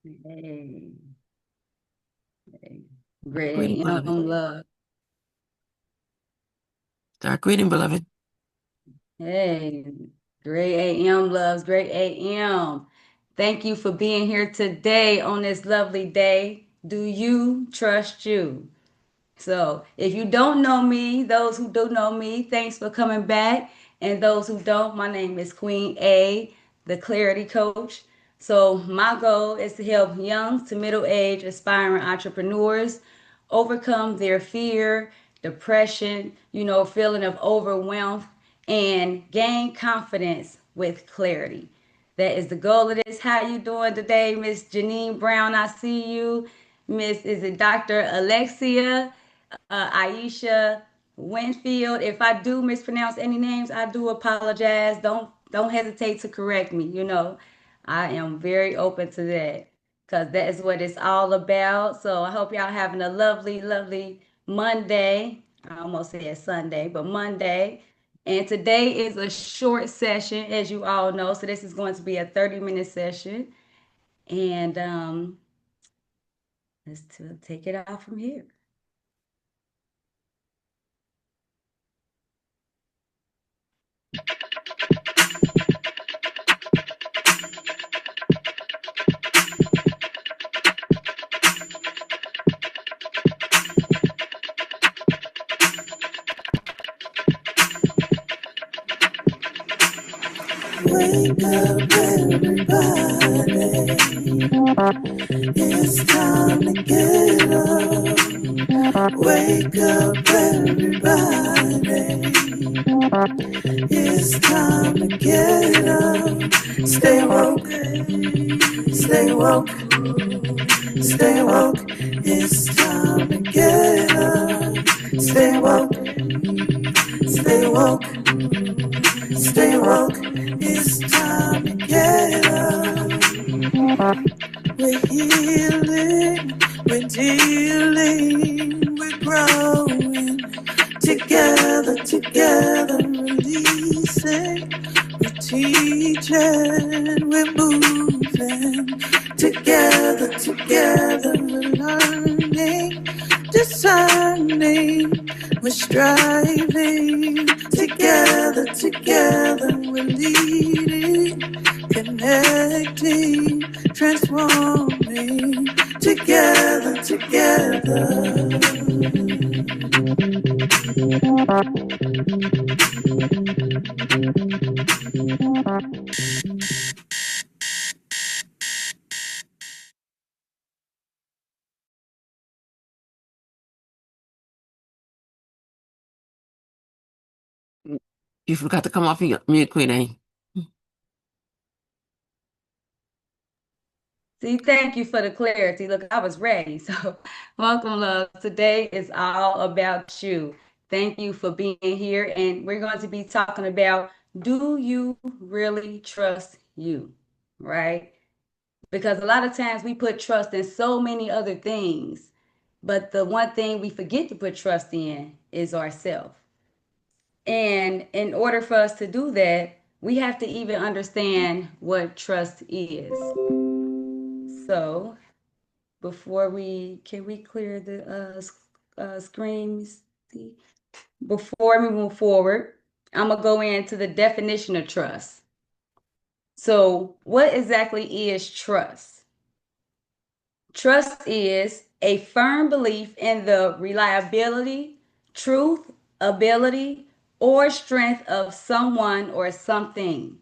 Hey, hey. Great Greeting, beloved. love. Start greeting, beloved. Hey, great AM loves, great AM. Thank you for being here today on this lovely day. Do you trust you? So, if you don't know me, those who do know me, thanks for coming back. And those who don't, my name is Queen A, the Clarity Coach. So, my goal is to help young to middle age aspiring entrepreneurs overcome their fear, depression, feeling of overwhelm, and gain confidence with clarity. That is the goal of this. How you doing today, Miss Janine Brown? I see you. Miss, is it Dr. Alexia? Aisha Winfield. If I do mispronounce any names, I do apologize. Don't hesitate to correct me. I am very open to that because that is what it's all about. So I hope y'all having a lovely, lovely Monday. I almost said Sunday, but Monday. And today is a short session, as you all know. So this is going to be a 30-minute session. And take it out from here. Wake up, everybody. It's time to get up. Wake up, everybody. It's time to get up. Stay woke, stay woke, stay woke. It's time to get up. Stay woke, stay woke, stay woke. It's time to get up. We're healing, we're dealing, we're growing. Together, releasing. We're teaching, we're moving. Together, we're learning, discerning. We're striving. Together, we're leading, connecting, transforming. Together. You forgot to come off of mute, Queen A. See, thank you for the clarity. Look, I was ready. So, welcome, love. Today is all about you. Thank you for being here. And we're going to be talking about, do you really trust you? Right? Because a lot of times we put trust in so many other things, but the one thing we forget to put trust in is ourselves. And in order for us to do that, we have to even understand what trust is. So, before can we clear the screens? See? Before we move forward, I'm gonna go into the definition of trust. So, what exactly is trust? Trust is a firm belief in the reliability, truth, ability, or strength of someone or something.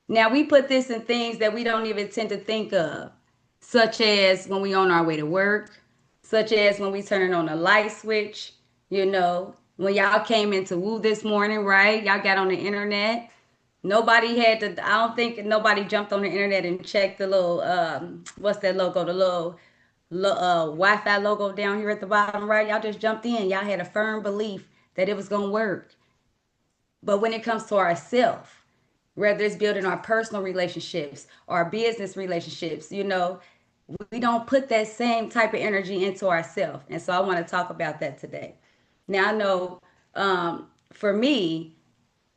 Now, we put this in things that we don't even tend to think of, such as when we on our way to work, such as when we turning on a light switch, when y'all came into Woo this morning, right? Y'all got on the internet. Nobody had to, I don't think nobody jumped on the internet and checked the little, what's that logo? The little Wi-Fi logo down here at the bottom, right? Y'all just jumped in. Y'all had a firm belief that it was going to work. But when it comes to ourselves, whether it's building our personal relationships, our business relationships, we don't put that same type of energy into ourselves. And so I want to talk about that today. Now, I know for me,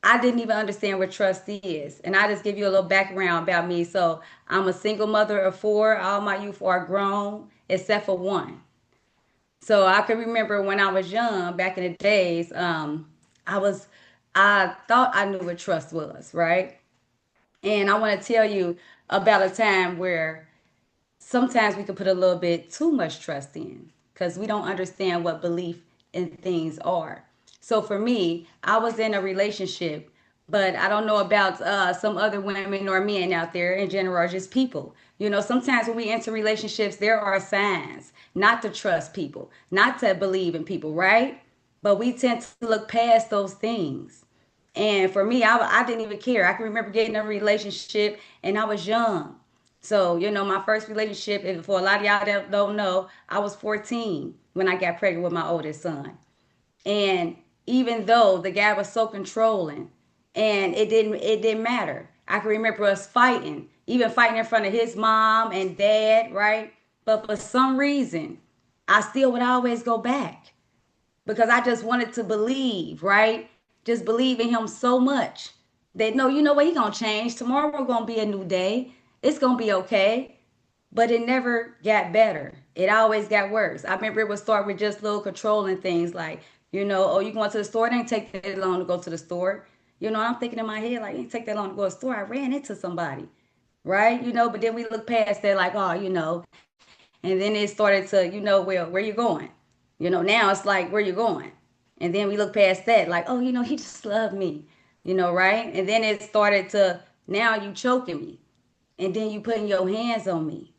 I didn't even understand what trust is. And I just give you a little background about me. So I'm a single mother of four. All my youth are grown except for one. So I can remember when I was young, back in the days, I was, I thought I knew what trust was, right? And I want to tell you about a time where sometimes we can put a little bit too much trust in because we don't understand what belief in things are. So for me, I was in a relationship, but I don't know about some other women or men out there in general, or just people. You know, sometimes when we enter relationships, there are signs not to trust people, not to believe in people, right? But we tend to look past those things. And for me, I didn't even care. I can remember getting in a relationship and I was young. So, you know, my first relationship, and for a lot of y'all that don't know, I was 14 when I got pregnant with my oldest son. And even though the guy was so controlling and it didn't matter. I can remember us fighting, even fighting in front of his mom and dad, right? But for some reason, I still would always go back because I just wanted to believe, right? Just believe in him so much that no, you know what, he gonna change. Tomorrow gonna be a new day. It's gonna be okay. But it never got better. It always got worse. I remember it would start with just little controlling things like, you know, oh, you going to the store? It ain't take that long to go to the store. You know, I'm thinking in my head, like, it ain't take that long to go to the store. I ran into somebody, right? You know, but then we look past that, like, oh, you know, and then it started to, you know, well, where you going? You know, now it's like, where you going? And then we look past that, like, oh, you know, he just loved me, you know, right? And then it started to, now you choking me. And then you putting your hands on me.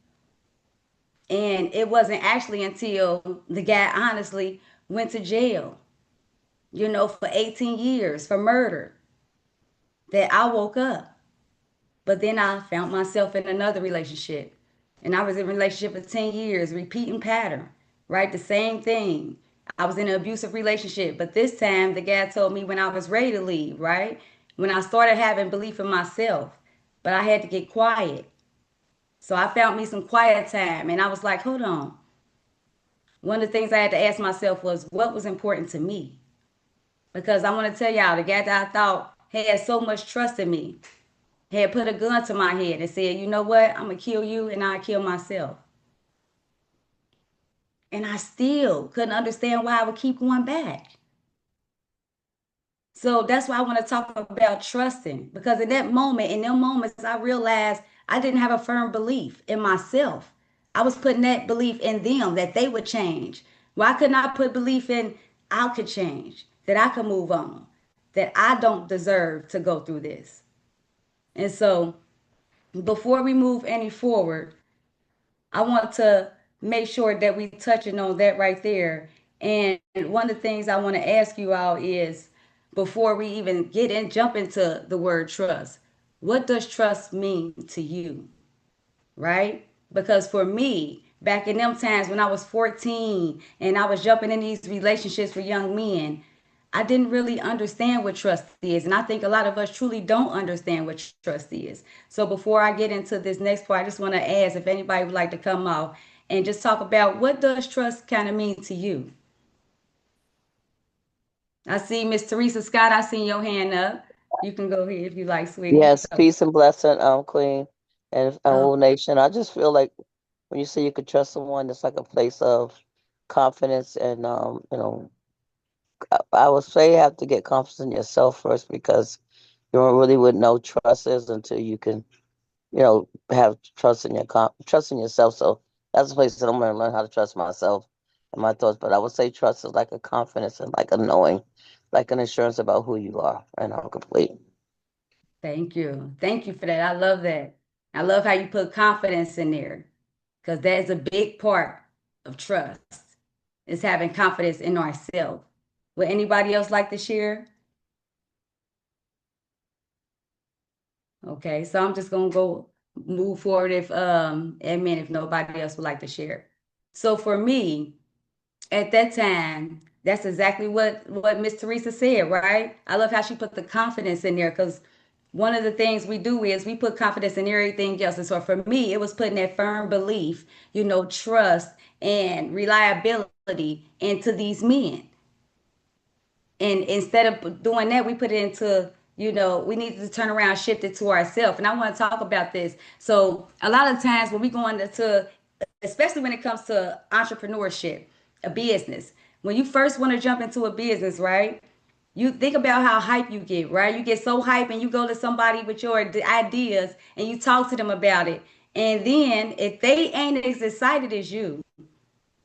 And it wasn't actually until the guy honestly went to jail, you know, for 18 years for murder that I woke up. But then I found myself in another relationship. And I was in a relationship for 10 years, repeating pattern, right? The same thing. I was in an abusive relationship, but this time the guy told me when I was ready to leave, right? When I started having belief in myself, but I had to get quiet. So I found me some quiet time and I was like, hold on. One of the things I had to ask myself was what was important to me? Because I want to tell y'all, the guy that I thought had so much trust in me had put a gun to my head and said, you know what? I'm going to kill you and I'll kill myself. And I still couldn't understand why I would keep going back. So that's why I want to talk about trusting. Because in that moment, in them moments, I realized I didn't have a firm belief in myself. I was putting that belief in them that they would change. Why couldn't I put belief in I could change, that I could move on, that I don't deserve to go through this? And so before we move any forward, I want to make sure that we touching on that right there. And one of the things I want to ask you all is before we even jump into the word trust, what does trust mean to you? Right? Because for me, back in them times when I was 14 and I was jumping in these relationships with young men, I didn't really understand what trust is. And I think a lot of us truly don't understand what trust is. So before I get into this next part, I just want to ask if anybody would like to come off and just talk about what does trust kind of mean to you? I see Miss Teresa Scott, I seen your hand up. You can go ahead if you like, sweetie. Yes, peace and blessing, Queen and Oh, whole nation. I just feel like when you say you could trust someone, it's like a place of confidence and I would say you have to get confidence in yourself first because you don't really would know trust is until you can, have trust in trust in yourself. So that's a place that I'm gonna learn how to trust myself and my thoughts. But I would say trust is like a confidence and like a knowing, like an assurance about who you are, and I'm complete. thank you. Thank you for that. I love that. I love how you put confidence in there because that is a big part of trust is having confidence in ourselves. Would anybody else like to share? Okay, so I'm just gonna go move forward if admin if nobody else would like to share. So for me, at that time, that's exactly what Miss Teresa said, right? I love how she put the confidence in there because one of the things we do is we put confidence in everything else. And so for me, it was putting that firm belief, you know, trust and reliability into these men. And instead of doing that, we put it into You know, we need to turn around, shift it to ourselves. And I want to talk about this. So a lot of times when we go into, especially when it comes to entrepreneurship, a business, when you first want to jump into a business, right? You think about how hype you get, right? You get so hype and you go to somebody with your ideas and you talk to them about it. And then if they ain't as excited as you,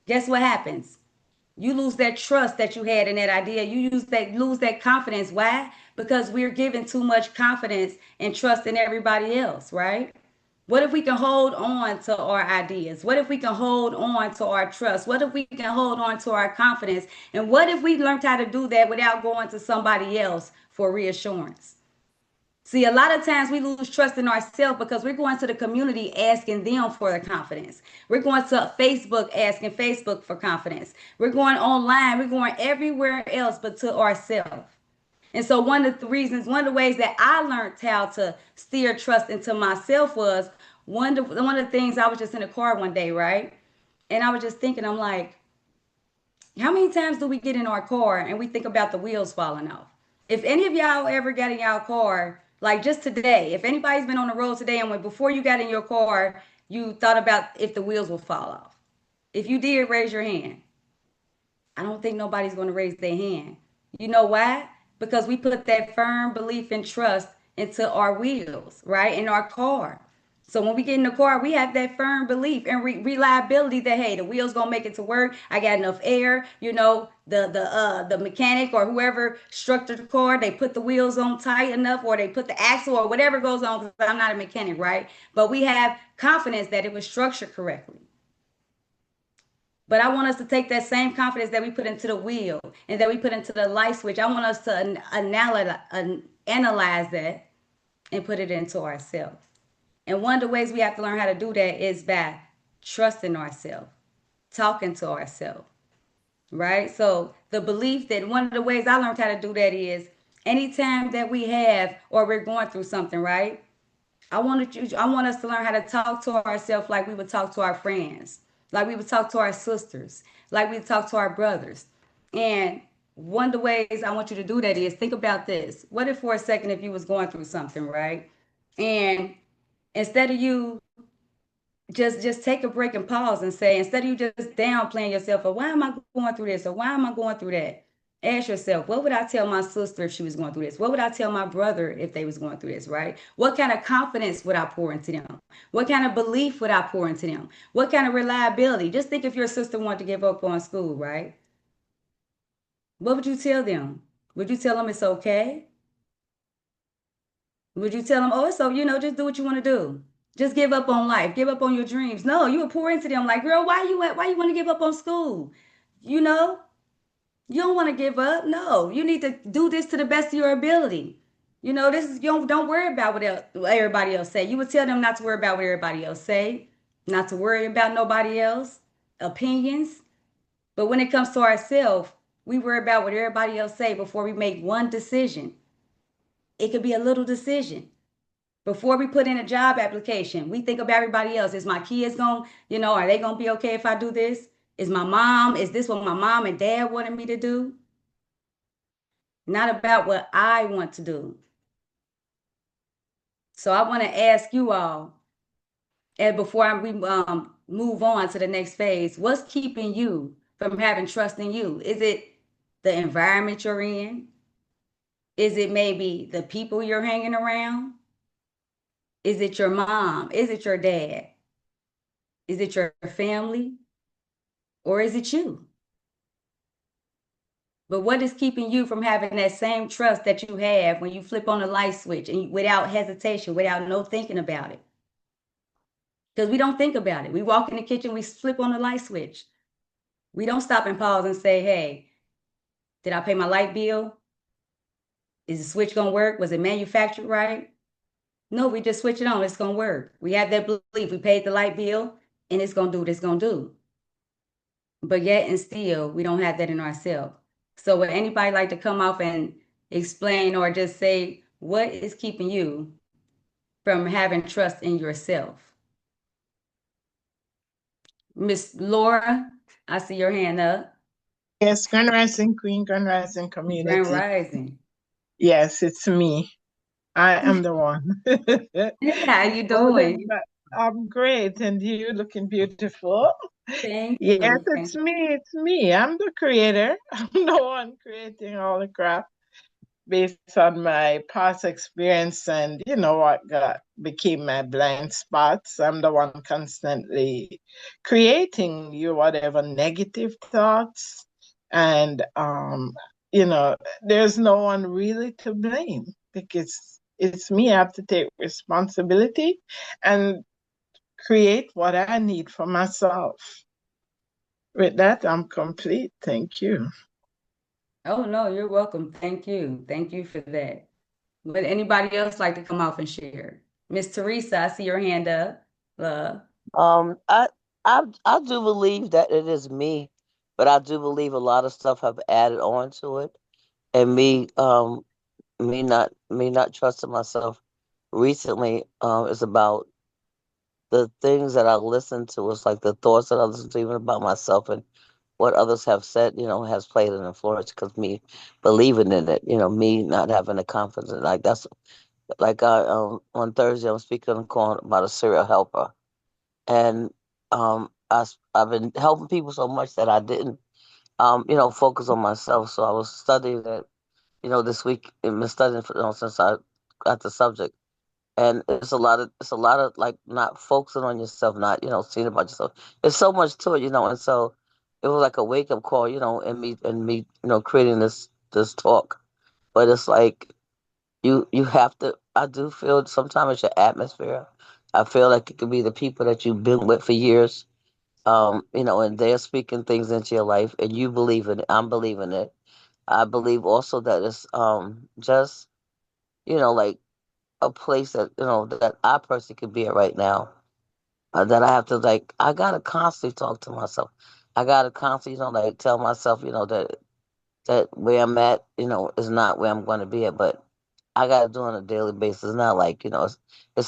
guess what happens? You lose that trust that you had in that idea. You lose that confidence. Why? Because we're giving too much confidence and trust in everybody else, right? What if we can hold on to our ideas? What if we can hold on to our trust? What if we can hold on to our confidence? And what if we learned how to do that without going to somebody else for reassurance? See, a lot of times we lose trust in ourselves because we're going to the community asking them for the confidence. We're going to Facebook asking Facebook for confidence. We're going online. We're going everywhere else but to ourselves. And so one of the ways that I learned how to steer trust into myself was one of the things. I was just in a car one day, right? And I was just thinking, I'm like, how many times do we get in our car and we think about the wheels falling off? If any of y'all ever got in your car, like just today, if anybody's been on the road today and when before you got in your car, you thought about if the wheels will fall off. If you did, raise your hand. I don't think nobody's going to raise their hand. You know why? Because we put that firm belief and trust into our wheels, right? In our car. So when we get in the car, we have that firm belief and reliability that, hey, the wheels gonna make it to work. I got enough air. You know, the mechanic or whoever structured the car, they put the wheels on tight enough, or they put the axle or whatever goes on. Because I'm not a mechanic, right? But we have confidence that it was structured correctly. But I want us to take that same confidence that we put into the wheel and that we put into the light switch. I want us to analyze that and put it into ourselves. And one of the ways we have to learn how to do that is by trusting ourselves, talking to ourselves, right? So the belief that one of the ways I learned how to do that is anytime that we have or we're going through something, right? I want us to learn how to talk to ourselves like we would talk to our friends, like we would talk to our sisters, like we would talk to our brothers. And one of the ways I want you to do that is think about this. What if for a second if you was going through something, right? And instead of you just take a break and pause and say, instead of you just downplaying yourself, or why am I going through this, or why am I going through that? Ask yourself, what would I tell my sister if she was going through this? What would I tell my brother if they was going through this, right? What kind of confidence would I pour into them? What kind of belief would I pour into them? What kind of reliability? Just think if your sister wanted to give up on school, right? What would you tell them? Would you tell them it's okay? Would you tell them, oh, it's so, just do what you want to do. Just give up on life. Give up on your dreams. No, you would pour into them like, girl, why you want to give up on school? You know, you don't want to give up. No, you need to do this to the best of your ability. You know, this is you don't worry about what everybody else say. You would tell them not to worry about what everybody else say, not to worry about nobody else opinions. But when it comes to ourselves, we worry about what everybody else say before we make one decision. It could be a little decision. Before we put in a job application, we think about everybody else. Is my kids going, are they going to be okay if I do this? Is this what my mom and dad wanted me to do? Not about what I want to do. So I want to ask you all, and before we move on to the next phase, what's keeping you from having trust in you? Is it the environment you're in? Is it maybe the people you're hanging around? Is it your mom? Is it your dad? Is it your family? Or is it you? But what is keeping you from having that same trust that you have when you flip on the light switch and without hesitation, without no thinking about it? Because we don't think about it. We walk in the kitchen, we flip on the light switch. We don't stop and pause and say, hey, did I pay my light bill? Is the switch going to work? Was it manufactured right? No, we just switch it on. It's going to work. We have that belief. We paid the light bill and it's going to do what it's going to do. But yet and still, we don't have that in ourselves. So would anybody like to come off and explain or just say, what is keeping you from having trust in yourself? Miss Laura, I see your hand up. Yes, Grand Rising Queen, Grand Rising Grand community. Rising. Yes, it's me. I am the one. How you Oh, doing? I'm great, and you looking beautiful. Thank Yes, you. it's me. It's me. I'm the creator. I'm the one creating all the crap based on my past experience and what got became my blind spots. I'm the one constantly creating you whatever negative thoughts, and you know, there's no one really to blame because it's me. I have to take responsibility and create what I need for myself. With that, I'm complete. Thank you. Oh no, you're welcome. Thank you. Thank you for that. Would anybody else like to come off and share? Miss Teresa, I see your hand up. Love. Um, I I do believe that it is me, but I do believe a lot of stuff have added on to it, and me not trusting myself recently is about the things that I listen to. It's like the thoughts that I listen to, even about myself and what others have said. Has played an influence because me believing in it. Me not having the confidence. Like that's like I on Thursday I'm speaking on call about a serial helper, and I've been helping people so much that I didn't focus on myself. So I was studying it, this week and been studying for since I got the subject. And it's a lot of like not focusing on yourself, not seeing about yourself. There's so much to it, and so it was like a wake up call, and me, creating this talk. But it's like you have to. I do feel sometimes it's your atmosphere. I feel like it could be the people that you've been with for years, and they're speaking things into your life, and you believe in it. I'm believing it. I believe also that it's just like a place that that I personally could be at right now. That I have to like. I gotta constantly talk to myself. I gotta constantly, like tell myself, that where I'm at, is not where I'm going to be at. But I gotta do it on a daily basis. It's not like it's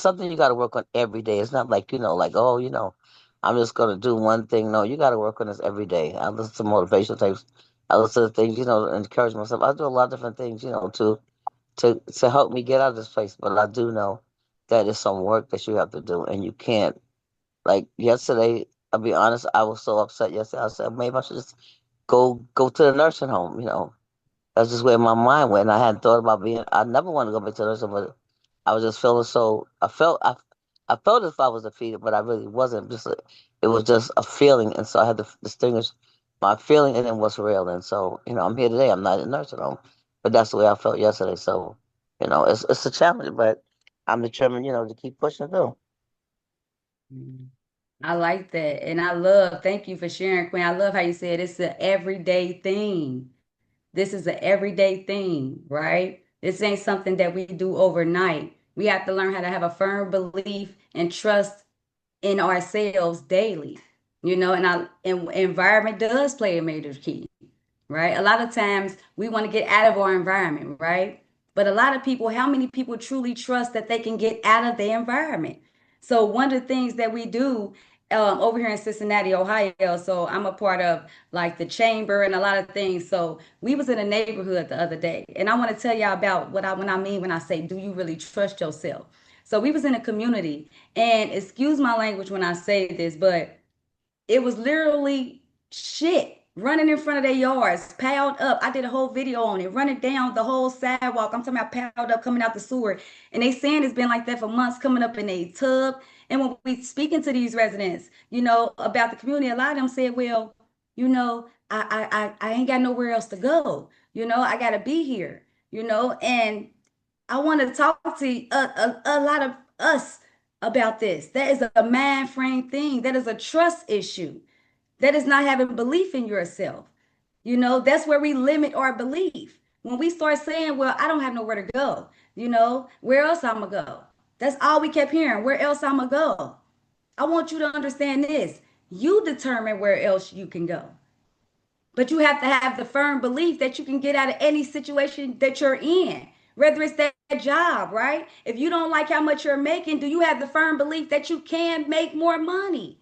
something you gotta work on every day. It's not like like oh I'm just gonna do one thing. No, you gotta work on this every day. I listen to motivational tapes. I listen to things, encourage myself. I do a lot of different things, to help me get out of this place. But I do know that it's some work that you have to do, and you can't. Like yesterday, I'll be honest, I was so upset yesterday. I said maybe I should just go to the nursing home. That's just where my mind went. I hadn't thought about being. I never wanted to go back to the nursing home, but I was just feeling so. I felt as if I was defeated, but I really wasn't. It was just a feeling, and so I had to distinguish my feeling and then what's real. And so I'm here today. I'm not in a nursing home, but that's the way I felt yesterday. So it's a challenge, but I'm determined, to keep pushing through. I like that. And I love, thank you for sharing, Queen. I love how you said it's an everyday thing. This is an everyday thing, right? This ain't something that we do overnight. We have to learn how to have a firm belief and trust in ourselves daily. And environment does play a major key, right? A lot of times we want to get out of our environment, right? But a lot of people, how many people truly trust that they can get out of their environment? So one of the things that we do over here in Cincinnati, Ohio, so I'm a part of like the chamber and a lot of things. So we was in a neighborhood the other day, and I want to tell y'all about when I mean when I say, do you really trust yourself? So we was in a community, and excuse my language when I say this, but it was literally shit running in front of their yards, piled up. I did a whole video on it, running down the whole sidewalk. I'm talking about piled up coming out the sewer. And they saying it's been like that for months, coming up in a tub. And when we speaking to these residents, about the community, a lot of them said, well, I ain't got nowhere else to go. I gotta be here, and I want to talk to a lot of us about this. That is a mind frame thing. That is a trust issue. That is not having belief in yourself. That's where we limit our belief. When we start saying, well, I don't have nowhere to go, where else I'm going to go? That's all we kept hearing. Where else I'm going to go? I want you to understand this. You determine where else you can go. But you have to have the firm belief that you can get out of any situation that you're in, whether it's that job, right? If you don't like how much you're making, do you have the firm belief that you can make more money?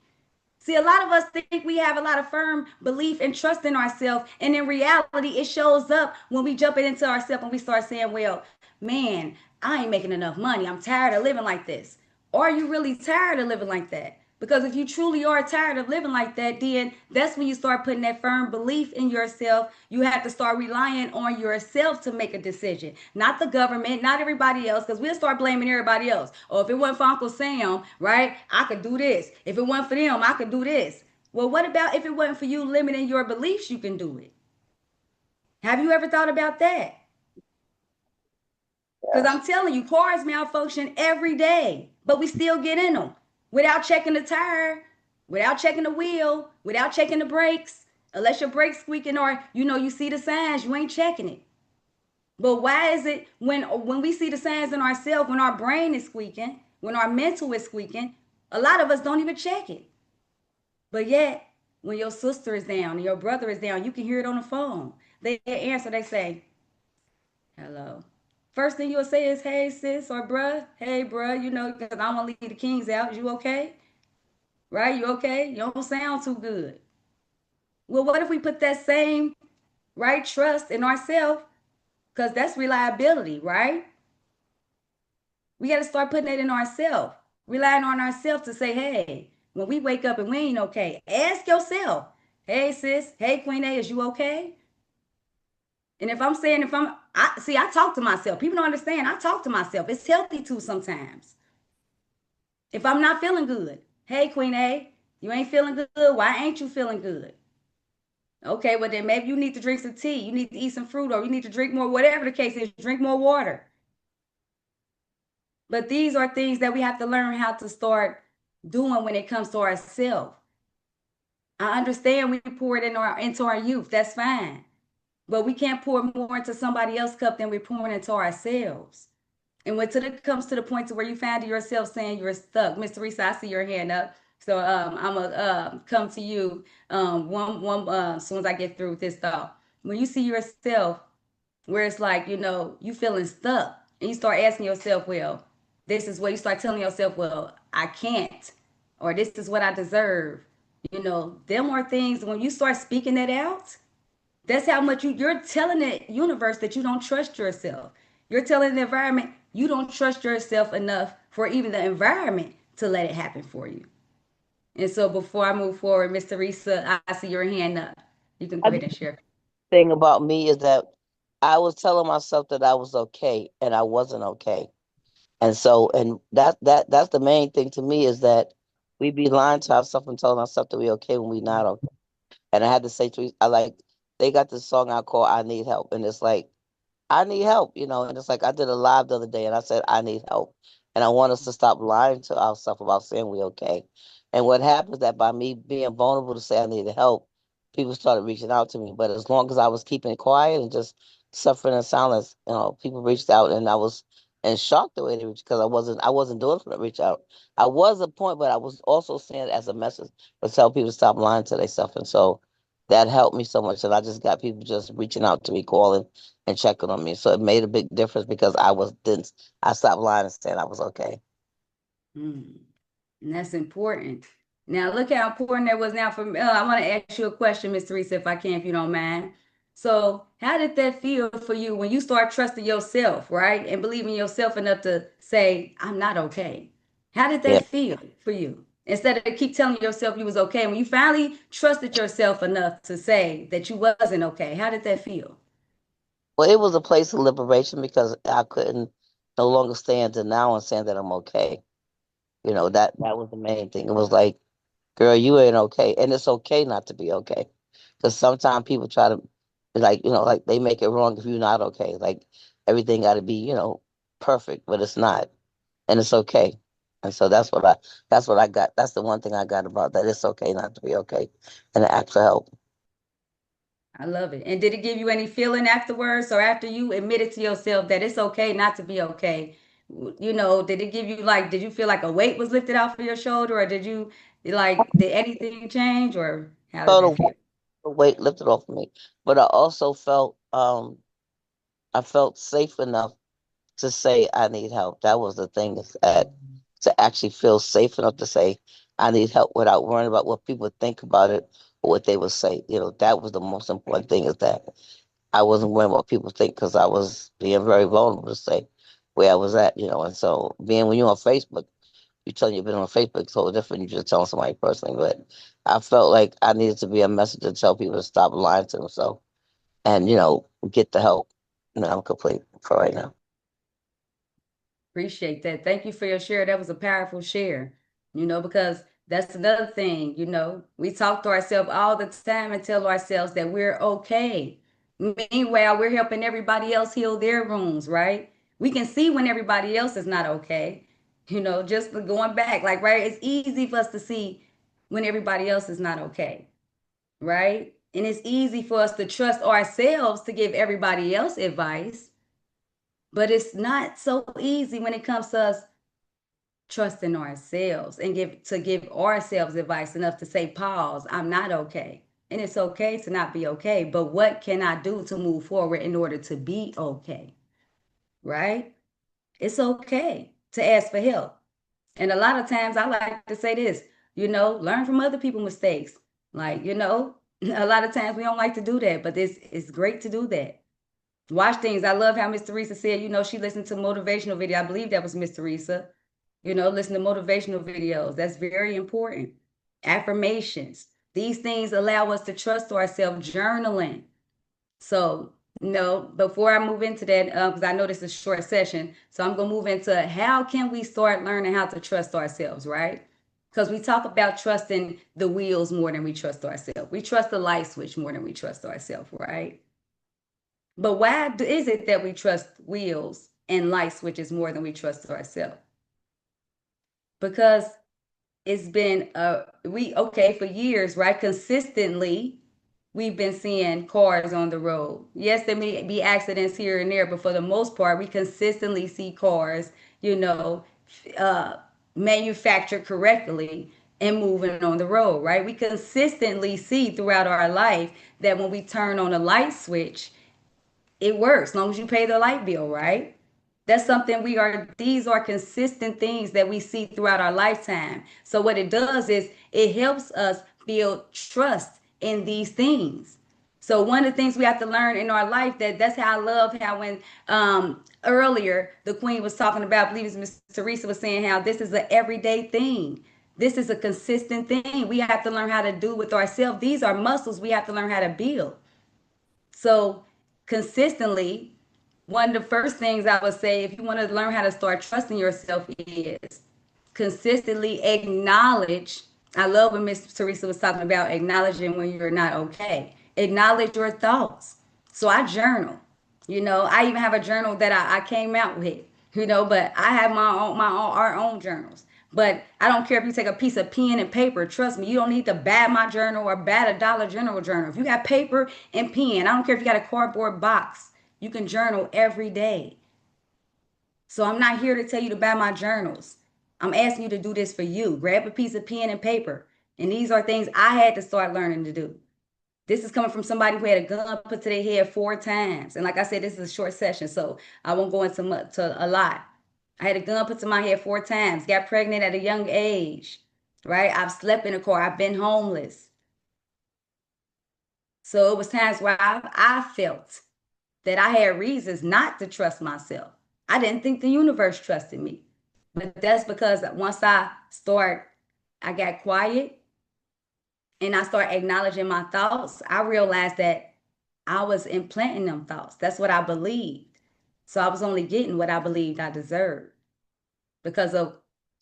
See, a lot of us think we have a lot of firm belief and trust in ourselves. And in reality, it shows up when we jump into ourselves and we start saying, well, man, I ain't making enough money. I'm tired of living like this. Are you really tired of living like that? Because if you truly are tired of living like that, then that's when you start putting that firm belief in yourself. You have to start relying on yourself to make a decision, not the government, not everybody else, because we'll start blaming everybody else. Or if it wasn't for Uncle Sam, right, I could do this. If it wasn't for them, I could do this. Well, what about if it wasn't for you limiting your beliefs, you can do it? Have you ever thought about that? Because Yes. I'm telling you, cars malfunction every day, but we still get in them without checking the tire, without checking the wheel, without checking the brakes. Unless your brakes squeaking or you see the signs, you ain't checking it. But why is it when we see the signs in ourselves, when our brain is squeaking, when our mental is squeaking, a lot of us don't even check it. But yet, when your sister is down and your brother is down, you can hear it on the phone. They answer, they say, hello. First thing you'll say is, hey, sis, or bruh, hey, bruh, because I want to leave the kings out. You okay? Right? You okay? You don't sound too good. Well, what if we put that same, right, trust in ourselves? Because that's reliability, right? We got to start putting it in ourselves, relying on ourselves to say, hey, when we wake up and we ain't okay, ask yourself, hey, sis, hey, Queen A, is you okay? And if I'm saying, I talk to myself. People don't understand. I talk to myself. It's healthy too sometimes. If I'm not feeling good, hey, Queen A, you ain't feeling good. Why ain't you feeling good? Okay, well, then maybe you need to drink some tea. You need to eat some fruit, or you need to drink more, whatever the case is, drink more water. But these are things that we have to learn how to start doing when it comes to ourselves. I understand we pour it into our youth. That's fine. But we can't pour more into somebody else's cup than we're pouring into ourselves. And when it comes to the point to where you find yourself saying you're stuck, Miss Teresa, I see your hand up. So I'm gonna come to you one as soon as I get through with this thought. When you see yourself where it's like you feeling stuck, and you start asking yourself, well, this is what you start telling yourself, well, I can't, or this is what I deserve. Them are things when you start speaking that out. That's how much you're telling the universe that you don't trust yourself. You're telling the environment you don't trust yourself enough for even the environment to let it happen for you. And so before I move forward, Miss Teresa, I see your hand up. You can go I ahead think and share. the thing about me is that I was telling myself that I was okay and I wasn't okay. And so, and that's the main thing to me is that we be lying to ourselves and telling ourselves that we're okay when we're not okay. And I had to say to, I like, they got this song I call I Need Help. And it's like, I need help, and it's like I did a live the other day and I said, I need help. And I want us to stop lying to ourselves about saying we're okay. And what happens that by me being vulnerable to say I needed help, people started reaching out to me. But as long as I was keeping it quiet and just suffering in silence, people reached out and I was in shock the way they reached because I wasn't doing it for them to reach out. I was a point, but I was also saying it as a message to tell people to stop lying to themselves. And so that helped me so much. And I just got people just reaching out to me, calling and checking on me. So it made a big difference because I stopped lying and saying I was okay. Mm. And that's important. Now, look how important that was. Now, for I want to ask you a question, Miss Teresa, if I can, if you don't mind. So, how did that feel for you when you start trusting yourself, right, and believing yourself enough to say, "I'm not okay"? How did Yeah. that feel for you? Instead of keep telling yourself you was okay, when you finally trusted yourself enough to say that you wasn't okay, how did that feel? Well, it was a place of liberation because I couldn't no longer stay in denial and saying that I'm okay. That was the main thing. It was like, girl, you ain't okay. And it's okay not to be okay. Because sometimes people try to like they make it wrong if you're not okay. Like everything gotta be, perfect, but it's not. And it's okay. And so that's what I got. That's the one thing I got about that. It's okay not to be okay. And to ask for help. I love it. And did it give you any feeling afterwards or after you admitted to yourself that it's okay not to be okay? Did it give you did you feel like a weight was lifted off of your shoulder or did anything change or how did So that feel? the weight lifted off of me. But I also I felt safe enough to say I need help. That was the thing is that to actually feel safe enough to say I need help without worrying about what people think about it or what they would say. That was the most important thing is that I wasn't worrying what people think because I was being very vulnerable to say where I was at, and so being when you're on Facebook, you tell you've been on Facebook, it's totally different. You just telling somebody personally, but I felt like I needed to be a message to tell people to stop lying to themselves and get the help. I'm complete for right now. Appreciate that. Thank you for your share. That was a powerful share, because that's another thing, we talk to ourselves all the time and tell ourselves that we're okay. Meanwhile, we're helping everybody else heal their wounds, right? We can see when everybody else is not okay, just going back, like, right? It's easy for us to see when everybody else is not okay, right? And it's easy for us to trust ourselves to give everybody else advice. But it's not so easy when it comes to us trusting ourselves and give ourselves advice enough to say, pause, I'm not okay. And it's okay to not be okay. But what can I do to move forward in order to be okay? Right? It's okay to ask for help. And a lot of times I like to say this, learn from other people's mistakes. Like, a lot of times we don't like to do that, but it's great to do that. Watch things. I love how Miss Teresa said, she listened to motivational video. I believe that was Miss Teresa. Listen to motivational videos. That's very important. Affirmations. These things allow us to trust ourselves. Journaling. So, before I move into that, because I know this is a short session, so I'm going to move into how can we start learning how to trust ourselves, right? Because we talk about trusting the wheels more than we trust ourselves. We trust the light switch more than we trust ourselves, right? But why is it that we trust wheels and light switches more than we trust ourselves? Because it's been for years, right? Consistently, we've been seeing cars on the road. Yes, there may be accidents here and there, but for the most part, we consistently see cars, manufactured correctly and moving on the road, right? We consistently see throughout our life that when we turn on a light switch, it works as long as you pay the light bill, right? That's something these are consistent things that we see throughout our lifetime. So what it does is it helps us build trust in these things. So one of the things we have to learn in our life, that's how I love how when earlier the Queen was talking about, I believe it's Miss Teresa was saying how this is an everyday thing. This is a consistent thing. We have to learn how to do with ourselves. These are muscles we have to learn how to build. So consistently, one of the first things I would say, if you want to learn how to start trusting yourself, is consistently acknowledge. I love when Miss Teresa was talking about acknowledging when you're not okay. Acknowledge your thoughts. So I journal. I even have a journal that I came out with. But I have our own journals. But I don't care if you take a piece of pen and paper. Trust me, you don't need to buy my journal or buy a Dollar General journal. If you got paper and pen, I don't care if you got a cardboard box. You can journal every day. So I'm not here to tell you to buy my journals. I'm asking you to do this for you. Grab a piece of pen and paper. And these are things I had to start learning to do. This is coming from somebody who had a gun put to their head 4 times. And like I said, this is a short session, so I won't go into a lot. I had a gun put to my head 4 times, got pregnant at a young age, right? I've slept in a car. I've been homeless. So it was times where I felt that I had reasons not to trust myself. I didn't think the universe trusted me. But that's because once I got quiet and I start acknowledging my thoughts, I realized that I was implanting them thoughts. That's what I believed. So I was only getting what I believed I deserved because of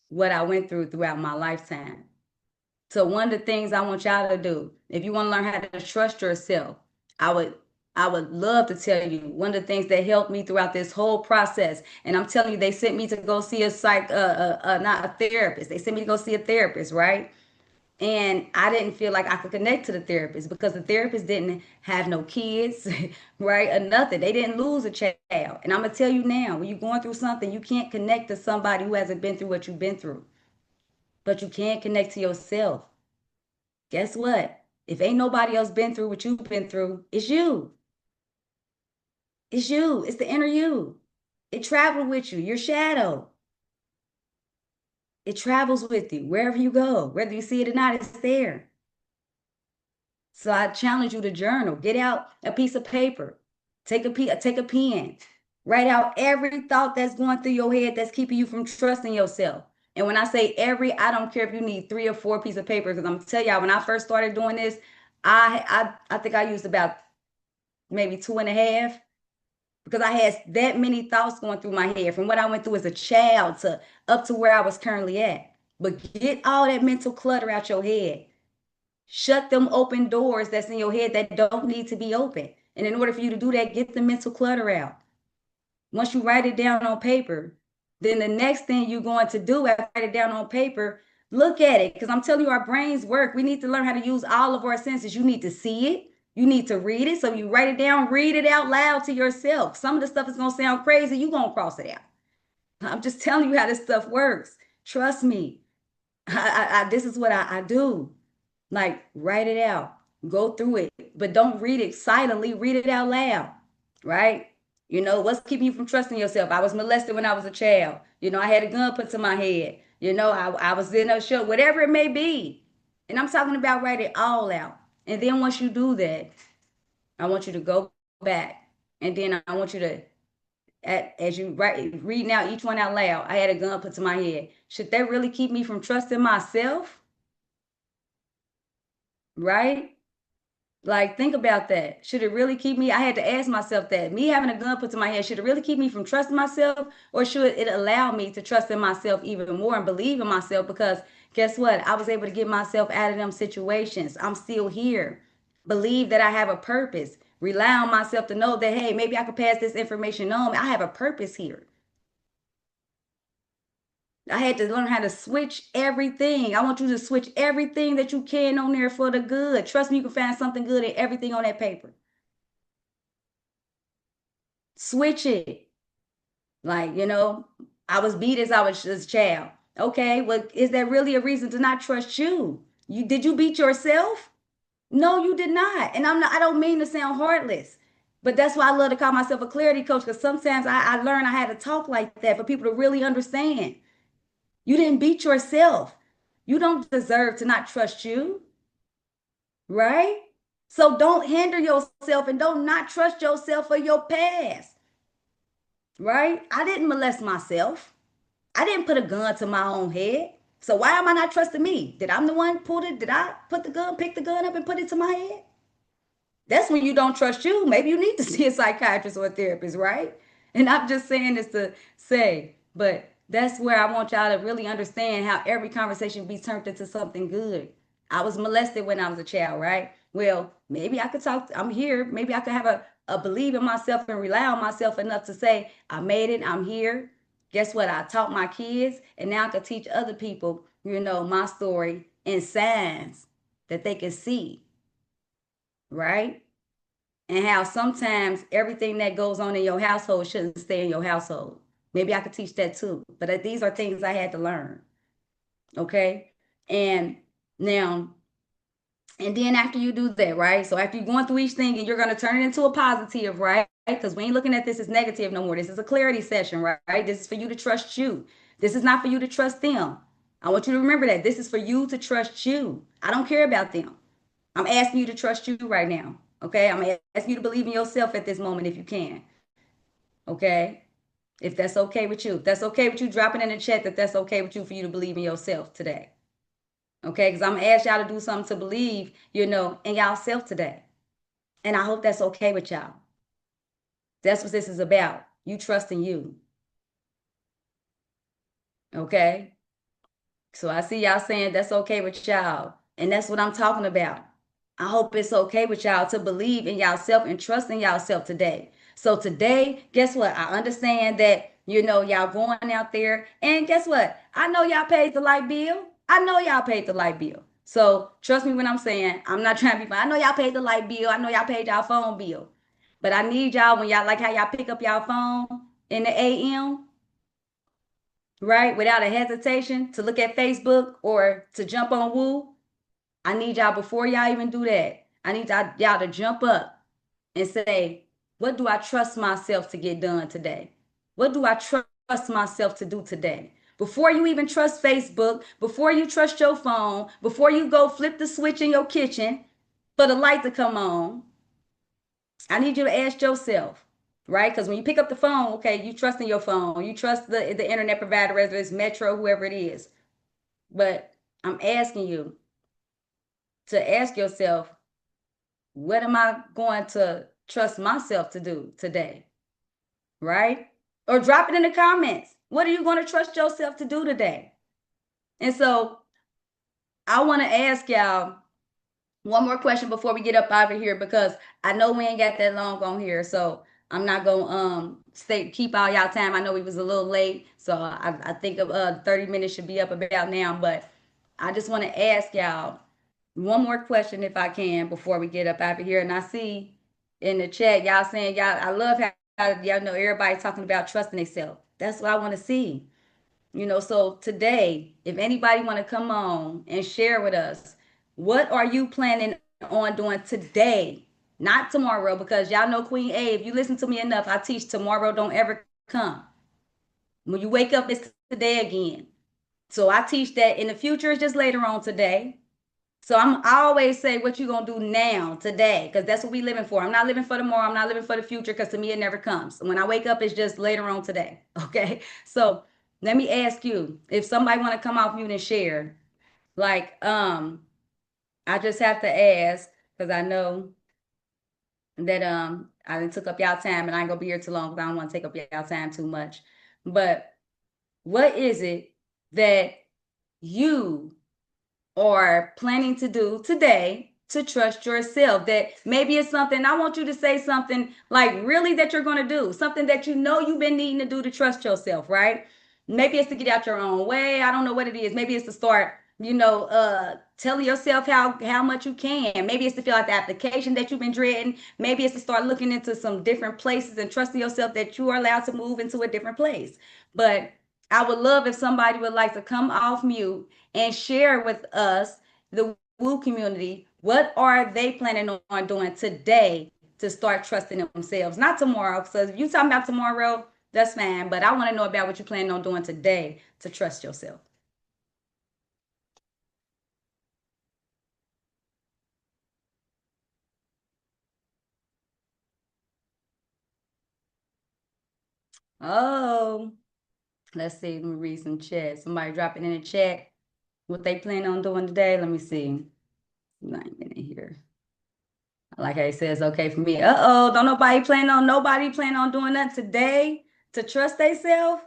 what I went throughout my lifetime. So one of the things I want y'all to do, if you want to learn how to trust yourself, I would love to tell you one of the things that helped me throughout this whole process. And I'm telling you, they sent me to go see not a therapist. They sent me to go see a therapist, right? And I didn't feel like I could connect to the therapist because the therapist didn't have no kids, right? Or nothing. They didn't lose a child. And I'm going to tell you now, when you're going through something, you can't connect to somebody who hasn't been through what you've been through. But you can connect to yourself. Guess what? If ain't nobody else been through what you've been through, it's you. It's you. It's the inner you. It traveled with you, your shadow. It travels with you wherever you go. Whether you see it or not, it's there. So I challenge you to journal. Get out a piece of paper. Take a pen. Write out every thought that's going through your head that's keeping you from trusting yourself. And when I say every, I don't care if you need 3 or 4 pieces of paper, because I'm gonna tell y'all, when I first started doing this, I think I used about maybe 2.5, because I had that many thoughts going through my head from what I went through as a child to up to where I was currently at. But get all that mental clutter out your head. Shut them open doors that's in your head that don't need to be open. And in order for you to do that, get the mental clutter out. Once you write it down on paper, then the next thing you're going to do after write it down on paper, look at it. Because I'm telling you, our brains work. We need to learn how to use all of our senses. You need to see it. You need to read it. So you write it down, read it out loud to yourself. Some of the stuff is going to sound crazy. You're going to cross it out. I'm just telling you how this stuff works. Trust me. This is what I do. Like, write it out. Go through it. But don't read it silently. Read it out loud. Right? You know, what's keeping you from trusting yourself? I was molested when I was a child. You know, I had a gun put to my head. You know, I was in a show, whatever it may be. And I'm talking about write it all out. And then once you do that, I want you to go back. And then I want you to, as you reading out each one out loud, I had a gun put to my head. Should that really keep me from trusting myself? Right? Like, think about that. Should it really keep me? I had to ask myself that. Me having a gun put to my head, should it really keep me from trusting myself? Or should it allow me to trust in myself even more and believe in myself? Because guess what? I was able to get myself out of them situations. I'm still here. Believe that I have a purpose. Rely on myself to know that, hey, maybe I could pass this information on. I have a purpose here. I had to learn how to switch everything. I want you to switch everything that you can on there for the good. Trust me, you can find something good in everything on that paper. Switch it. Like, you know, I was beat as I was a child. Okay, well, is that really a reason to not trust you? Did you beat yourself? No, you did not. And I don't mean to sound heartless, but that's why I love to call myself a clarity coach, because sometimes I learned I had to talk like that for people to really understand. You didn't beat yourself. You don't deserve to not trust you, right? So don't hinder yourself and don't not trust yourself for your past, right? I didn't molest myself. I didn't put a gun to my own head. So why am I not trusting me? Did I'm the one pulled it? Did I put the gun, pick the gun up and put it to my head? That's when you don't trust you. Maybe you need to see a psychiatrist or a therapist, right? And I'm just saying this to say, but that's where I want y'all to really understand how every conversation be turned into something good. I was molested when I was a child, right? Well, maybe I could talk, I'm here. Maybe I could have a believe in myself and rely on myself enough to say, I made it, I'm here. Guess what? I taught my kids, and now I could teach other people, you know, my story in signs that they can see, right? And how sometimes everything that goes on in your household shouldn't stay in your household. Maybe I could teach that too. But these are things I had to learn. Okay. And now, and then after you do that, right? So after you're going through each thing and you're going to turn it into a positive, right? Because we ain't looking at this as negative no more. This is a clarity session, right? This is for you to trust you. This is not for you to trust them. I want you to remember that. This is for you to trust you. I don't care about them. I'm asking you to trust you right now. Okay. I'm asking you to believe in yourself at this moment if you can. Okay. If that's okay with you. If that's okay with you, drop it in the chat that that's okay with you for you to believe in yourself today. Okay, because I'm going to ask y'all to do something to believe, you know, in y'all self today. And I hope that's okay with y'all. That's what this is about. You trusting you. Okay? So I see y'all saying that's okay with y'all. And that's what I'm talking about. I hope it's okay with y'all to believe in y'all self and trust in y'all self today. So today, guess what? I understand that, you know, y'all going out there. And guess what? I know y'all paid the light bill. I know y'all paid the light bill. So trust me when I'm saying, I'm not trying to be funny. I know y'all paid the light bill. I know y'all paid y'all phone bill. But I need y'all, when y'all, like how y'all pick up y'all phone in the AM, right? Without a hesitation to look at Facebook or to jump on Woo. I need y'all, before y'all even do that, I need y'all to jump up and say, what do I trust myself to get done today? What do I trust myself to do today? Before you even trust Facebook, before you trust your phone, before you go flip the switch in your kitchen for the light to come on, I need you to ask yourself, right? Because when you pick up the phone, okay, you trust in your phone, you trust the internet provider, whether it's Metro, whoever it is. But I'm asking you to ask yourself, what am I going to trust myself to do today? Right? Or drop it in the comments. What are you going to trust yourself to do today? And so I want to ask y'all one more question before we get up out of here, because I know we ain't got that long on here. So I'm not gonna stay keep all y'all time. I know we was a little late, so I think of 30 minutes should be up about now. But I just want to ask y'all one more question if I can before we get up out of here. And I see in the chat y'all saying y'all, I love how y'all know everybody talking about trusting themselves. That's what I want to see. So today, if anybody want to come on and share with us, what are you planning on doing today? Not tomorrow, because y'all know Queen A, if you listen to me enough, I teach tomorrow don't ever come. When you wake up, it's today again. So I teach that in the future, it's just later on today. So I always say what you gonna do now, today, because that's what we living for. I'm not living for tomorrow. I'm not living for the future, because to me it never comes. When I wake up, it's just later on today. Okay. So let me ask you, if somebody want to come off mute and share, like I just have to ask, because I know that I done took up y'all time and I ain't gonna be here too long because I don't want to take up y'all time too much. But what is it that you or planning to do today to trust yourself? That maybe it's something, I want you to say something like really that you're going to do, something that you know you've been needing to do to trust yourself, right? Maybe it's to get out your own way. I don't know what it is. Maybe it's to start, telling yourself how much you can. Maybe it's to fill out the application that you've been dreading. Maybe it's to start looking into some different places and trusting yourself that you are allowed to move into a different place. But I would love if somebody would like to come off mute and share with us, the Woo community, what are they planning on doing today to start trusting themselves? Not tomorrow, because if you talking about tomorrow, that's fine. But I want to know about what you're planning on doing today to trust yourself. Oh, let's see. Let me read some chat. Somebody drop it in the chat. What they plan on doing today? Let me see. 9 minutes here. Like I said, it's okay for me. Don't nobody plan on doing that today to trust themselves.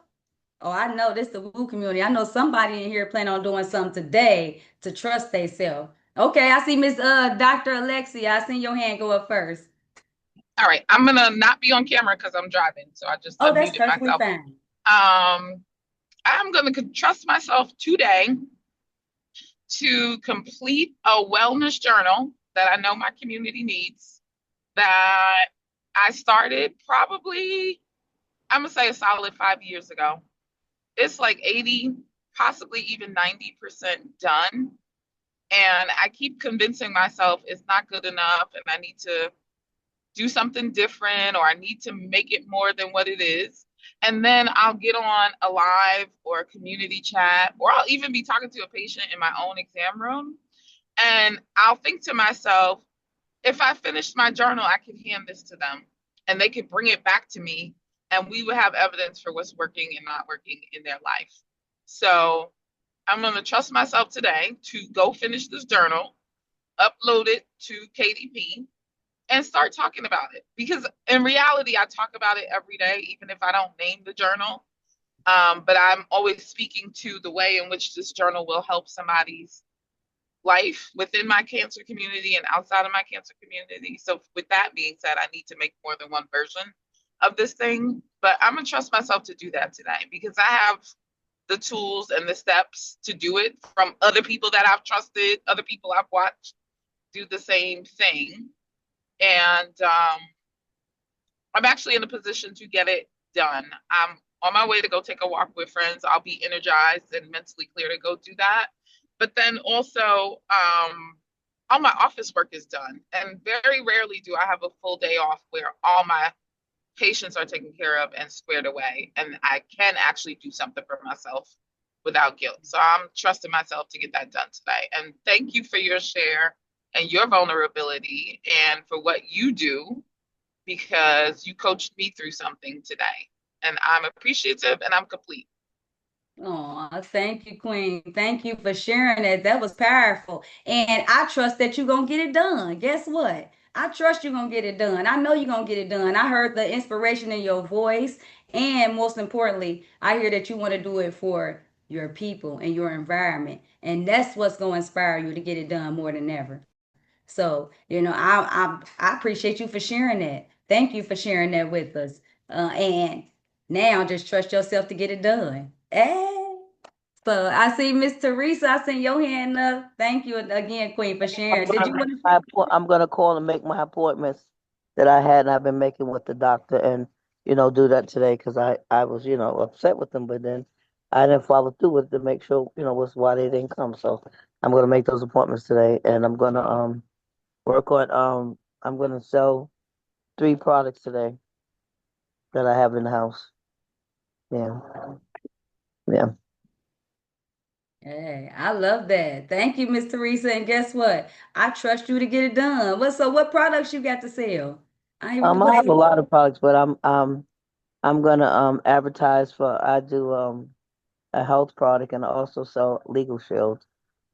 Oh, I know this is the Woo community. I know somebody in here plan on doing something today to trust themselves. Okay, I see Miss Dr. Alexia. I seen your hand go up first. All right, I'm gonna not be on camera because I'm driving, so I just that's unmuted perfectly myself. fine. I'm gonna trust myself today to complete a wellness journal that I know my community needs, that I started probably, I'm gonna say a solid 5 years ago. It's like 80, possibly even 90% done. And I keep convincing myself it's not good enough and I need to do something different, or I need to make it more than what it is. And then I'll get on a live or a community chat, or I'll even be talking to a patient in my own exam room. And I'll think to myself, if I finished my journal, I could hand this to them and they could bring it back to me, and we would have evidence for what's working and not working in their life. So I'm going to trust myself today to go finish this journal, upload it to KDP, and start talking about it. Because in reality, I talk about it every day, even if I don't name the journal. But I'm always speaking to the way in which this journal will help somebody's life within my cancer community and outside of my cancer community. So with that being said, I need to make more than one version of this thing. But I'm going to trust myself to do that today, because I have the tools and the steps to do it from other people that I've trusted, other people I've watched do the same thing. And I'm actually in a position to get it done. I'm on my way to go take a walk with friends. I'll be energized and mentally clear to go do that. But then also, all my office work is done. And very rarely do I have a full day off where all my patients are taken care of and squared away. And I can actually do something for myself without guilt. So I'm trusting myself to get that done today. And thank you for your share and your vulnerability, and for what you do because you coached me through something today. And I'm appreciative and I'm complete. Oh, thank you, Queen. Thank you for sharing that. That was powerful. And I trust that you're going to get it done. Guess what? I trust you're going to get it done. I know you're going to get it done. I heard the inspiration in your voice. And most importantly, I hear that you want to do it for your people and your environment. And that's what's going to inspire you to get it done more than ever. So, I appreciate you for sharing that. Thank you for sharing that with us. And now just trust yourself to get it done. Hey. So I see Miss Teresa, I seen your hand up. Thank you again, Queen, for sharing. Did you want to? I'm gonna call and make my appointments that I had and I've been making with the doctor and do that today because I was upset with them, but then I didn't follow through with it to make sure what's why they didn't come. So I'm gonna make those appointments today and I'm gonna work on I'm gonna sell 3 products today that I have in the house. Yeah, yeah. Hey, I love that. Thank you, Miss Teresa. And guess what? I trust you to get it done. What products you got to sell? I have a lot of products, but I'm gonna advertise for I do a health product and I also sell legal shield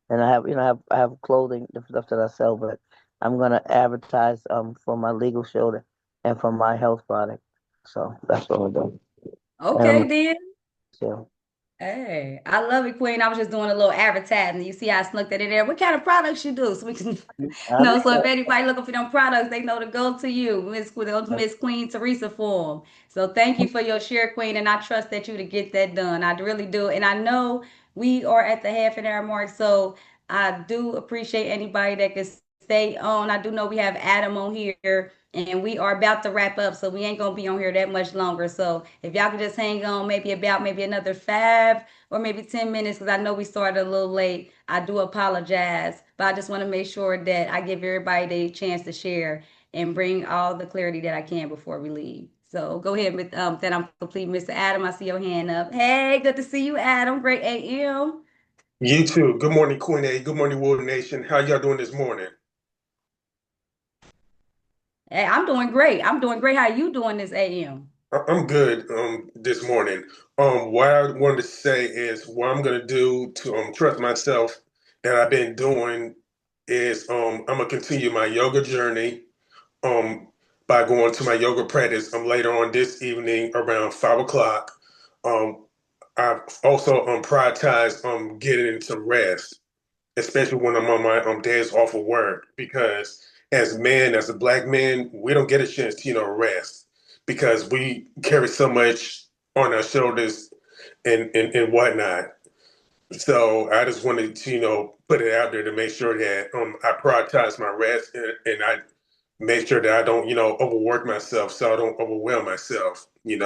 and I have I have clothing different stuff that I sell, but I'm gonna advertise for my legal shield and for my health product. So that's what I'm doing. And Okay, then. so Hey, I love it, Queen. I was just doing a little advertising. You see how I snuck that in there? What kind of products you do? So we can I know. So if understand. anybody looking for them products, they know to go to you, Miss Queen Teresa Form. So thank you for your share, Queen, and I trust that you to get that done. I really do, and I know we are at the half an hour mark, so I do appreciate anybody that can stay on. I do know we have Adam on here. And we are about to wrap up, so we ain't gonna be on here that much longer. So if y'all could just hang on, maybe another 5 or maybe 10 minutes, because I know we started a little late. I do apologize, but I just want to make sure that I give everybody the chance to share and bring all the clarity that I can before we leave. So go ahead with that. I'm complete, Mr. Adam. I see your hand up. Hey, good to see you, Adam. Great AM. You too. Good morning, Queen A. Good morning, World Nation. How y'all doing this morning? Hey, I'm doing great. I'm doing great. How you doing this AM? I'm good this morning. What I wanted to say is what I'm gonna do to trust myself that I've been doing is I'm gonna continue my yoga journey um by going to my yoga practice later on this evening around 5 o'clock. Um I've also prioritized getting some rest, especially when I'm on my days off of work, because as men, as a black man, we don't get a chance to, rest because we carry so much on our shoulders and whatnot. So I just wanted to, put it out there to make sure that I prioritize my rest and I make sure that I don't, overwork myself so I don't overwhelm myself. And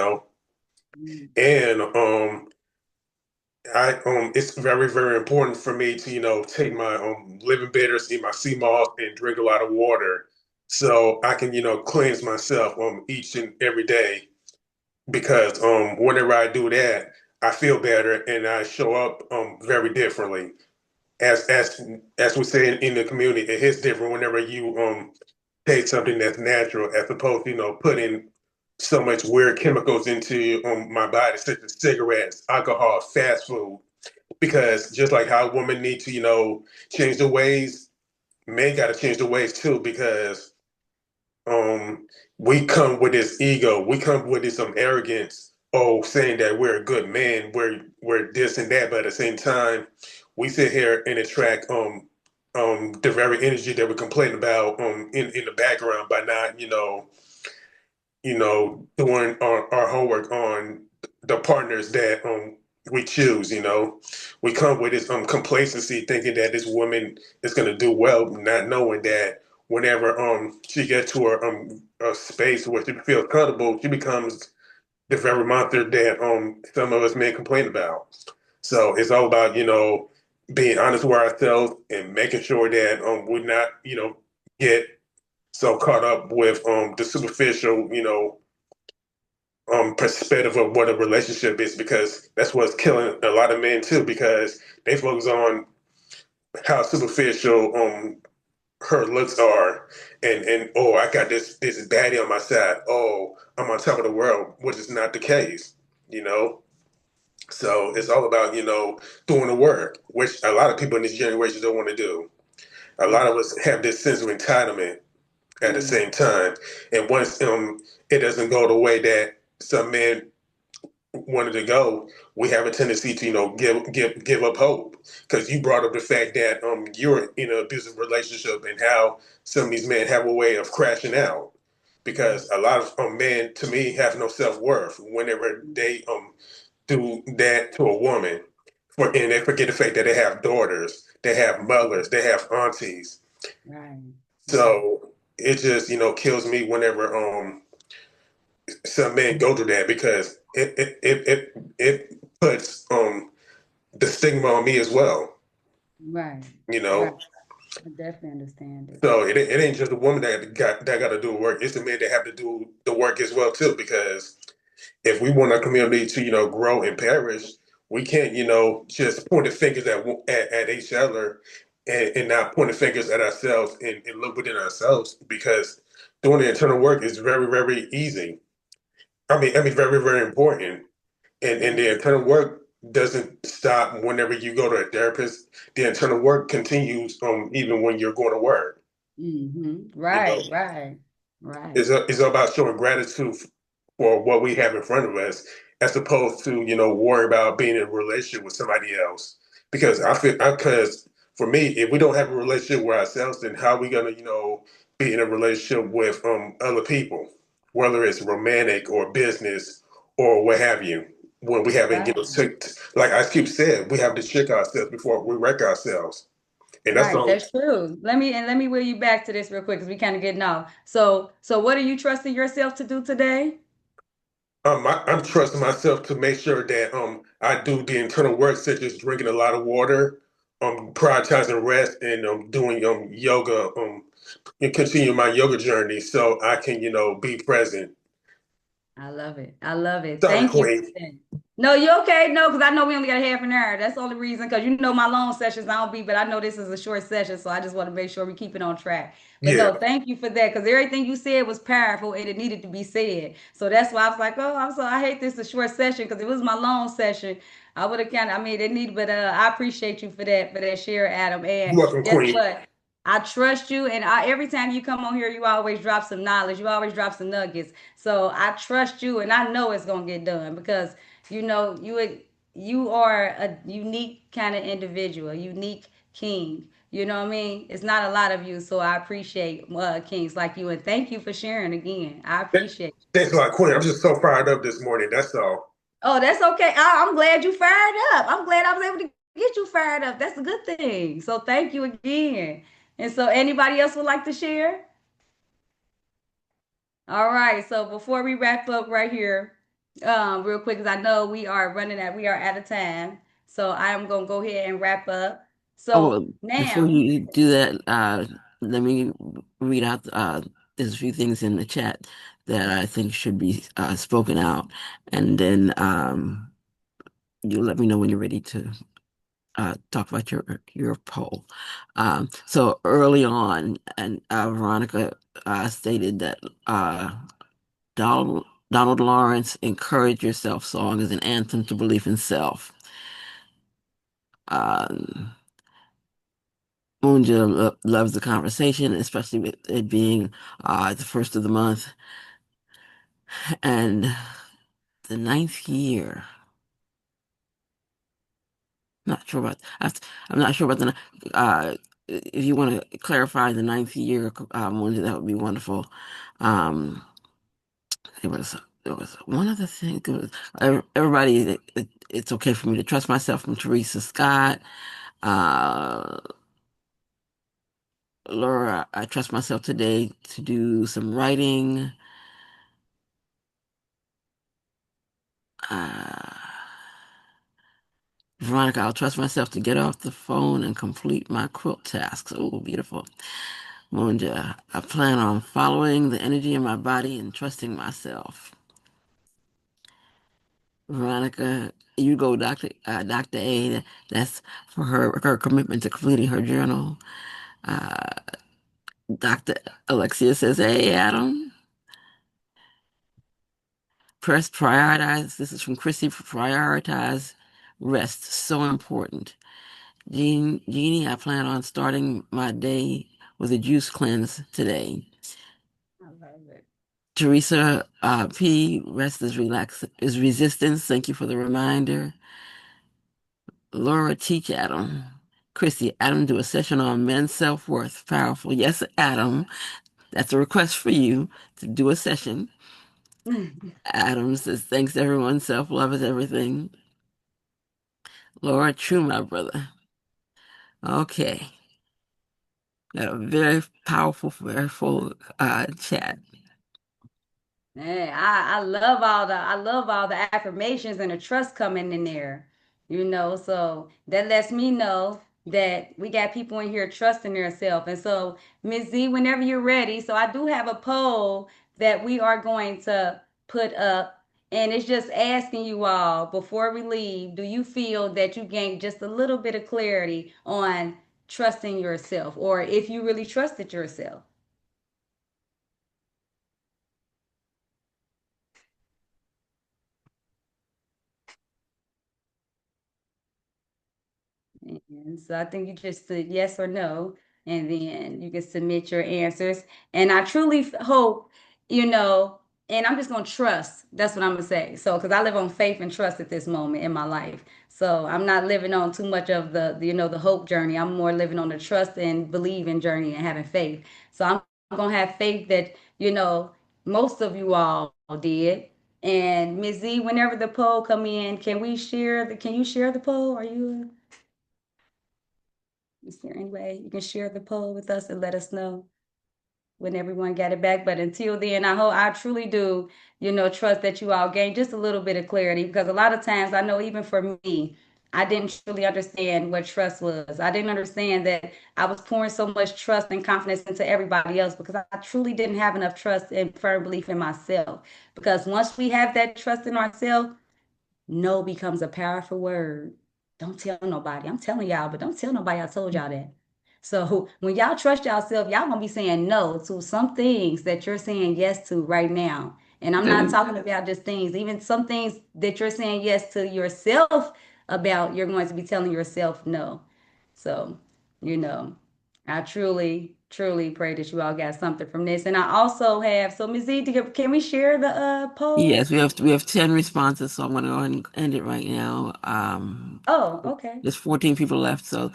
it's very, very important for me to, take my living bitters, eat my sea moss, and drink a lot of water, so I can, cleanse myself each and every day. Because whenever I do that, I feel better and I show up very differently. As we say in the community, it hits different whenever you take something that's natural as opposed to, putting so much weird chemicals into my body, such as cigarettes, alcohol, fast food. Because just like how women need to, change their ways, men got to change their ways too. Because we come with this ego, we come with this arrogance, saying that we're a good man, we're this and that, but at the same time, we sit here and attract the very energy that we complain about in the background by not, doing our homework on the partners that we choose. We come with this complacency, thinking that this woman is going to do well, not knowing that whenever she gets to a space where she feels comfortable, she becomes the very monster that some of us men complain about. So it's all about being honest with ourselves and making sure that we're not get so caught up with the superficial perspective of what a relationship is, because that's what's killing a lot of men too, because they focus on how superficial her looks are, and oh, I got this baddie on my side. Oh, I'm on top of the world, which is not the case, you know. So it's all about doing the work, which a lot of people in this generation don't want to do. A lot of us have this sense of entitlement at the Mm, same time, and once it doesn't go the way that some men wanted to go, we have a tendency to give up hope. Because you brought up the fact that you're in an abusive relationship and how some of these men have a way of crashing out. Because a lot of men, to me, have no self worth whenever they do that to a woman, and they forget the fact that they have daughters, they have mothers, they have aunties. right, right, So it just kills me whenever some men go through that because it puts the stigma on me as well. right, You right. know, I definitely understand it. so it ain't just the woman that got to do the work. It's the men that have to do the work as well too. Because if we want our community to grow and perish, we can't just point the fingers at each other and not point the fingers at ourselves and look within ourselves because doing the internal work is very very easy. I mean, very, very important. And the internal work doesn't stop whenever you go to a therapist. The internal work continues even when you're going to work. You know, Right, right, right. it's all about showing gratitude for what we have in front of us, as opposed to worry about being in a relationship with somebody else. Because because for me, if we don't have a relationship with ourselves, then how are we gonna be in a relationship with other people, whether it's romantic or business or what have you? When we haven't, Right. like I keep saying, we have to check ourselves before we wreck ourselves, and that's Right, all. that's true. Let me wheel you back to this real quick because we kind of getting off. So what are you trusting yourself to do today? I'm trusting myself to make sure that I do the internal work, such as drinking a lot of water, prioritizing rest, and doing yoga, and continue my yoga journey so I can be present. I love it. I love it. Sorry, Thank you for Queen. that. No, you okay? No, because I know we only got a half an hour. That's the only reason. Because my long sessions, I don't be, but I know this is a short session, so I just want to make sure we keep it on track. But Yeah, no, thank you for that because everything you said was powerful and it needed to be said. So that's why I was like, oh, I hate this a short session because if it was my long session, I would have I mean, it needed, but I appreciate you for that share, Adam. And you're welcome, guess Queen. what? I trust you, and every time you come on here, you always drop some knowledge. You always drop some nuggets. So I trust you, and I know it's gonna get done because you are a unique kind of individual, a unique king. You know what I mean? It's not a lot of you, so I appreciate kings like you, and thank you for sharing again. I Th- appreciate you. Thanks a lot, Queen. I'm just so fired up this morning. That's all. Oh, that's okay. I'm glad you fired up. I'm glad I was able to get you fired up. That's a good thing. So thank you again. And so anybody else would like to share? All right. So before we wrap up right here, real quick, because I know we are out of time. So I am gonna go ahead and wrap up. Oh, So well, before now, you do that, let me read out. There's a few things in the chat that I think should be spoken out, and then you let me know when you're ready to talk about your poll. So early on, and Veronica stated that Donald Lawrence "Encourage Yourself" song is an anthem to belief in self. Um, Moonja loves the conversation, especially with it being the first of the month and the ninth year. Not sure about. I'm not sure about if you want to clarify the ninth year, Moonja, that would be wonderful. Um, it was it was one of the things. It was, everybody, it's okay for me to trust myself from Teresa Scott. Uh, Laura, I trust myself today to do some writing. Uh, Veronica, I'll trust myself to get off the phone and complete my quilt tasks. Oh, beautiful. Monja, I plan on following the energy in my body and trusting myself. Veronica, you go, Dr. A. That's for her commitment to completing her journal. Uh, Dr. Alexia says, hey, Adam. Press prioritize. This is from Chrissy. Prioritize rest. So important. Jeannie, I plan on starting my day with a juice cleanse today. I love it. Teresa P. Rest is resistance. Thank you for the reminder. Laura, teach Adam. Chrissy, Adam, do a session on men's self-worth. Powerful. Yes, Adam. That's a request for you to do a session. Adam says, thanks everyone. Self-love is everything. Laura, true, my brother. Okay. Got a very powerful, very full chat. Man, I love all the affirmations and the trust coming in there, so that lets me know that we got people in here trusting themselves. And so, Ms. Z, whenever you're ready, so I do have a poll that we are going to put up, and it's just asking you all before we leave, do you feel that you gained just a little bit of clarity on trusting yourself, or if you really trusted yourself? And so I think you just said yes or no, and then you can submit your answers. And I truly hope, you know, and I'm just gonna trust. That's what I'm gonna say. So, because I live on faith and trust at this moment in my life. So I'm not living on too much of the hope journey. I'm more living on the trust and believing journey and having faith. So I'm gonna have faith that, most of you all did. And Ms. Z, whenever the poll come in, can you share the poll? Are you? Is there any way you can share the poll with us and let us know when everyone got it back? But until then, I truly do, trust that you all gain just a little bit of clarity, because a lot of times I know even for me, I didn't truly understand what trust was. I didn't understand that I was pouring so much trust and confidence into everybody else because I truly didn't have enough trust and firm belief in myself. Because once we have that trust in ourselves, no becomes a powerful word. Don't tell nobody. I'm telling y'all, but don't tell nobody I told y'all that. So when y'all trust yourself, y'all gonna be saying no to some things that you're saying yes to right now. And I'm not talking about just things, even some things that you're saying yes to yourself about, you're going to be telling yourself no. So, you know, I truly, truly pray that you all got something from this. And I also have, so Ms. Z, can we share the poll? Yes, we have 10 responses, so I'm going to go ahead and end it right now. Oh, okay. There's 14 people left, so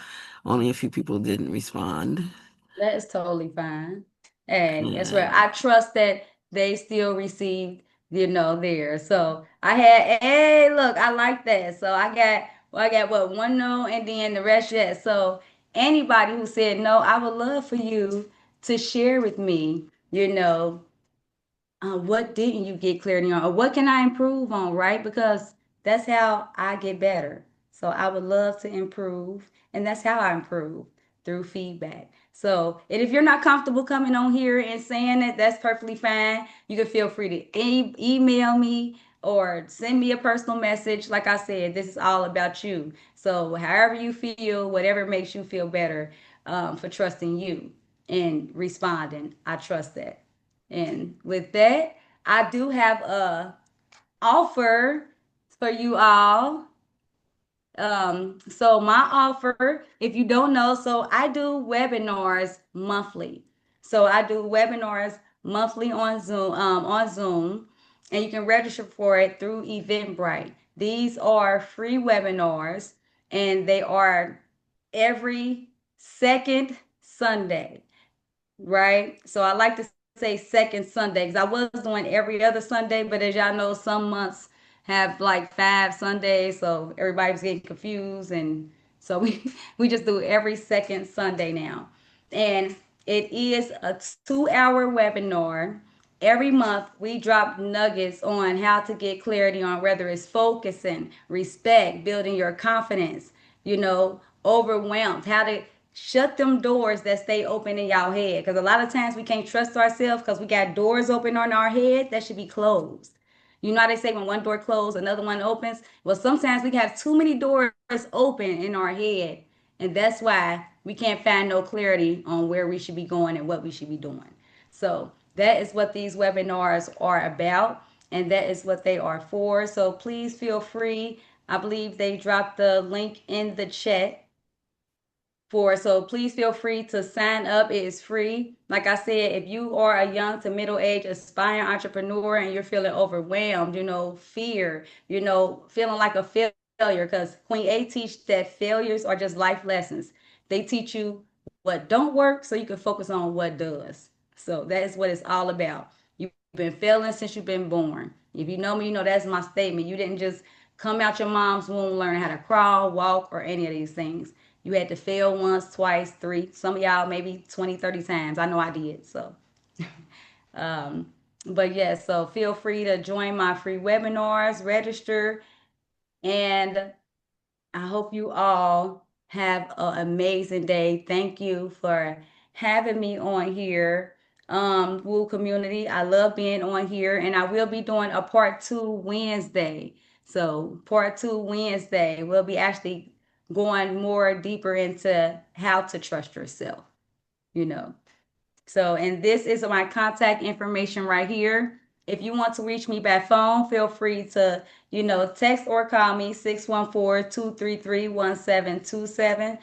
only a few people didn't respond. That is totally fine. Hey, that's right. And I trust that they still received, theirs. So I had, hey, look, I like that. So I got what, one no, and then the rest yes. So anybody who said no, I would love for you to share with me, what didn't you get clarity on, or what can I improve on, right? Because that's how I get better. So I would love to improve, and that's how I improve, through feedback. So, and if you're not comfortable coming on here and saying that, that's perfectly fine. You can feel free to email me or send me a personal message. Like I said, this is all about you. So, however you feel, whatever makes you feel better, for trusting you and responding, I trust that. And with that, I do have a offer for you all. So my offer, if you don't know, so I do webinars monthly. So I do webinars monthly on Zoom, and you can register for it through Eventbrite. These are free webinars, and they are every second Sunday, right? So I like to say second Sunday because I was doing every other Sunday, but as y'all know, some months have like 5 Sundays, so everybody was getting confused, and so we we just do every second Sunday now, and it is a 2 hour webinar. Every month, we drop nuggets on how to get clarity on whether it's focusing, respect, building your confidence, overwhelmed, how to shut them doors that stay open in y'all head. Because a lot of times we can't trust ourselves because we got doors open on our head that should be closed. You know how they say when one door closed, another one opens? Well, sometimes we have too many doors open in our head, And that's why we can't find no clarity on where we should be going and what we should be doing. So that is what these webinars are about, and that is what they are for. So please feel free. I believe they dropped the link in the chat for. So please feel free to sign up. It is free. Like I said, if you are a young to middle age aspiring entrepreneur and you're feeling overwhelmed, fear, feeling like a failure, because Queen A teach that failures are just life lessons. They teach you what don't work so you can focus on what does. So that is what it's all about. You've been failing since you've been born. If you know me, you know that's my statement. You didn't just come out your mom's womb learning how to crawl, walk, or any of these things. You had to fail once, twice, three. Some of y'all maybe 20, 30 times. I know I did. So, um, but yeah, so feel free to join my free webinars, register, and I hope you all have an amazing day. Thank you for having me on here, Woo Community. I love being on here, and I will be doing a part two Wednesday. So, part two Wednesday, we'll be actually going more deeper into how to trust yourself, you know. So, and this is my contact information right here. If you want to reach me by phone, feel free to, text or call me 614-233-1727.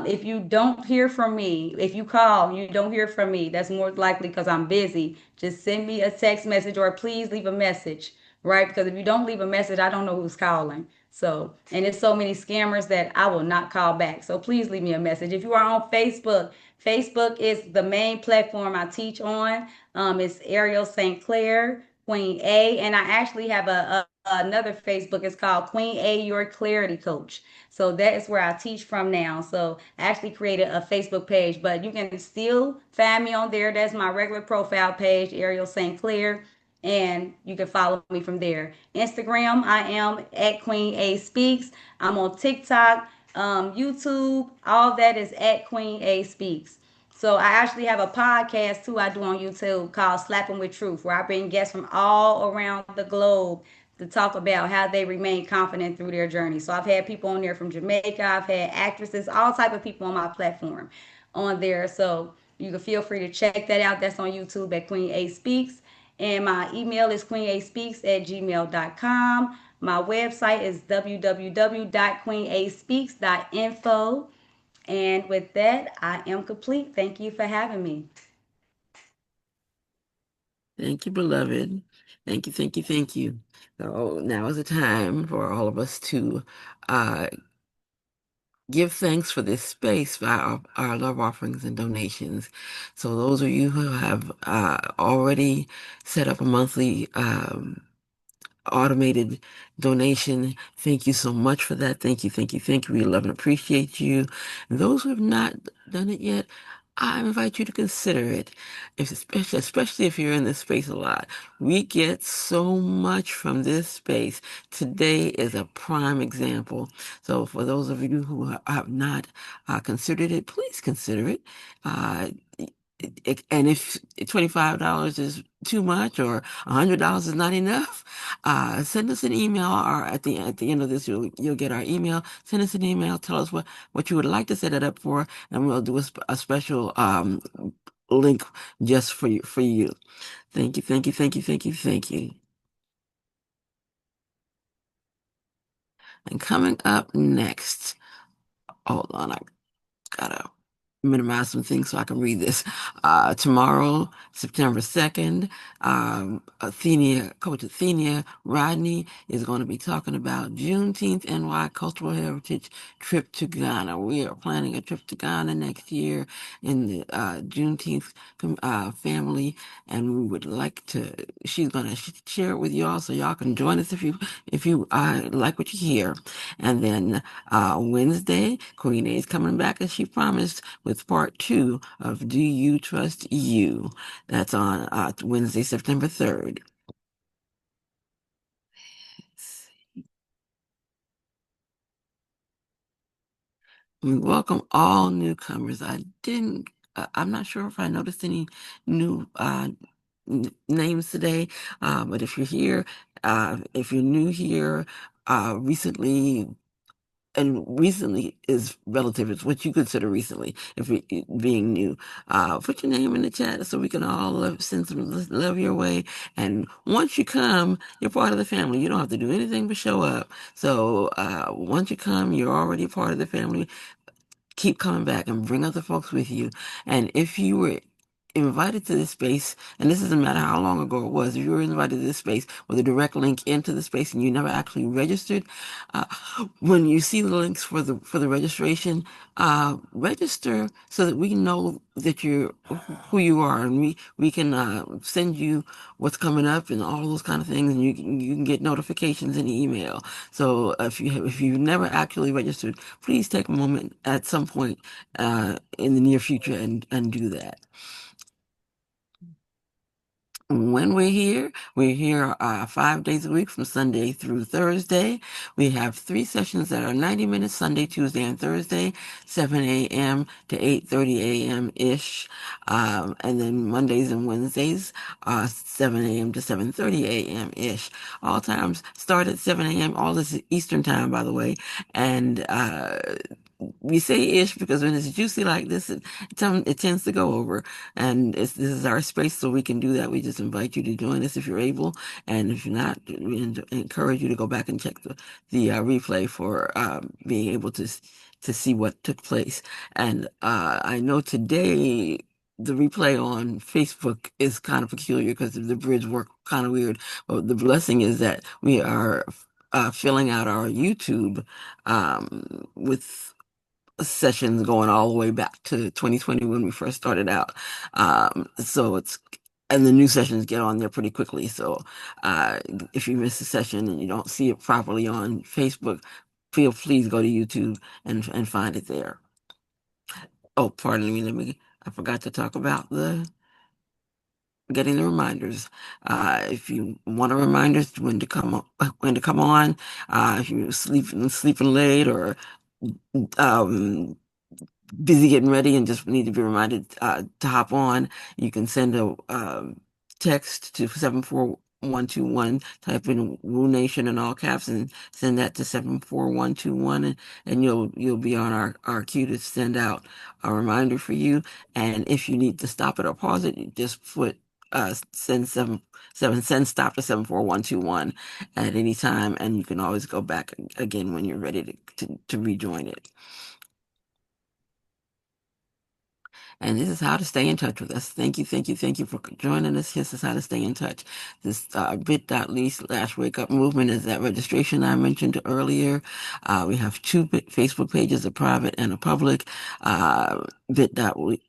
If you don't hear from me, if you call, you don't hear from me, that's more likely because I'm busy. Just send me a text message or please leave a message, right? Because if you don't leave a message, I don't know who's calling. So, and it's so many scammers that I will not call back. So please leave me a message. If you are on Facebook, Facebook is the main platform I teach on. It's Ariel St. Clair, Queen A, and I actually have another Facebook. It's called Queen A, Your Clarity Coach. So that is where I teach from now. So I actually created a Facebook page, but you can still find me on there. That's my regular profile page, Ariel St. Clair, and you can follow me from there. Instagram, I am at Queen A Speaks. I'm on TikTok, YouTube, all that is at Queen A Speaks. So I actually have a podcast too I do on YouTube called Slapping with Truth, where I bring guests from all around the globe to talk about how they remain confident through their journey. So I've had people on there from Jamaica, I've had actresses, all type of people on my platform on there. So you can feel free to check that out. That's on YouTube at Queen A Speaks. And my email is queenaspeaks@gmail.com. My website is www.queenaspeaks.info. And with that, I am complete. Thank you for having me. Thank you, beloved. Thank you, thank you, thank you. So now is the time for all of us to uh, give thanks for this space by our love offerings and donations. So those of you who have already set up a monthly automated donation. Thank you so much for that. Thank you, thank you, thank you. We love and appreciate you. And those who have not done it yet, I invite you to consider it, especially if you're in this space a lot. We get so much from this space. Today is a prime example. So for those of you who have not considered it, please consider it. Uh, and if $25 is too much or $100 is not enough, send us an email, or at the end of this, you'll get our email. Send us an email. Tell us what you would like to set it up for, and we'll do a special link just for you. Thank you, thank you, thank you, thank you, thank you. And coming up next, hold on, I gotta minimize some things so I can read this. Tomorrow, September 2nd, Coach Athenia Rodney is going to be talking about Juneteenth NY Cultural Heritage Trip to Ghana. We are planning a trip to Ghana next year in the Juneteenth family, and we would like to, she's going to share it with y'all so y'all can join us if you like what you hear. And then Wednesday, Queen A is coming back as she promised with part two of Do You Trust You? That's on Wednesday, September 3rd. We welcome all newcomers. I'm not sure if I noticed any new names today, but if you're here, if you're new here recently, and recently is relative. It's what you consider recently, if being new. Put your name in the chat so we can all send some love your way. And once you come, you're part of the family. You don't have to do anything but show up. So once you come, you're already part of the family. Keep coming back and bring other folks with you. And if you were invited to this space, and this doesn't matter how long ago it was, if you were invited to this space with a direct link into the space and you never actually registered, uh, when you see the links for the registration, register so that we know that you're who you are, and we can send you what's coming up and all those kind of things, and you can get notifications in email. So if you've never actually registered, please take a moment at some point in the near future and do that. When we're here 5 days a week from Sunday through Thursday. We have 3 sessions that are 90 minutes, Sunday, Tuesday, and Thursday, 7 a.m. to 8:30 a.m. ish. And then Mondays and Wednesdays, 7 a.m. to 7:30 a.m. ish. All times start at 7 a.m. All this is Eastern time, by the way. And we say ish because when it's juicy like this, it tends to go over. And this is our space, so we can do that. We just invite you to join us if you're able, and if you're not, we encourage you to go back and check the replay for being able to see what took place. And I know today the replay on Facebook is kind of peculiar because the bridge worked kind of weird. But the blessing is that we are filling out our YouTube with sessions going all the way back to 2020 when we first started out. So and the new sessions get on there pretty quickly. So if you miss a session and you don't see it properly on Facebook, please go to YouTube and find it there. Oh, pardon me. I forgot to talk about getting the reminders. If you want a reminder when to come on, if you're sleeping late or busy getting ready and just need to be reminded to hop on, you can send a text to 74121, type in Woo Nation in all caps and send that to 74121, and you'll be on our queue to send out a reminder for you. And if you need to stop it or pause it, you just put send stop to 74121 at any time, and you can always go back again when you're ready to rejoin it. And this is how to stay in touch with us. Thank you for joining us. This is how to stay in touch. This bit.ly/wake up movement is that registration I mentioned earlier. We have 2 Facebook pages, a private and a public. Bit.ly/Woo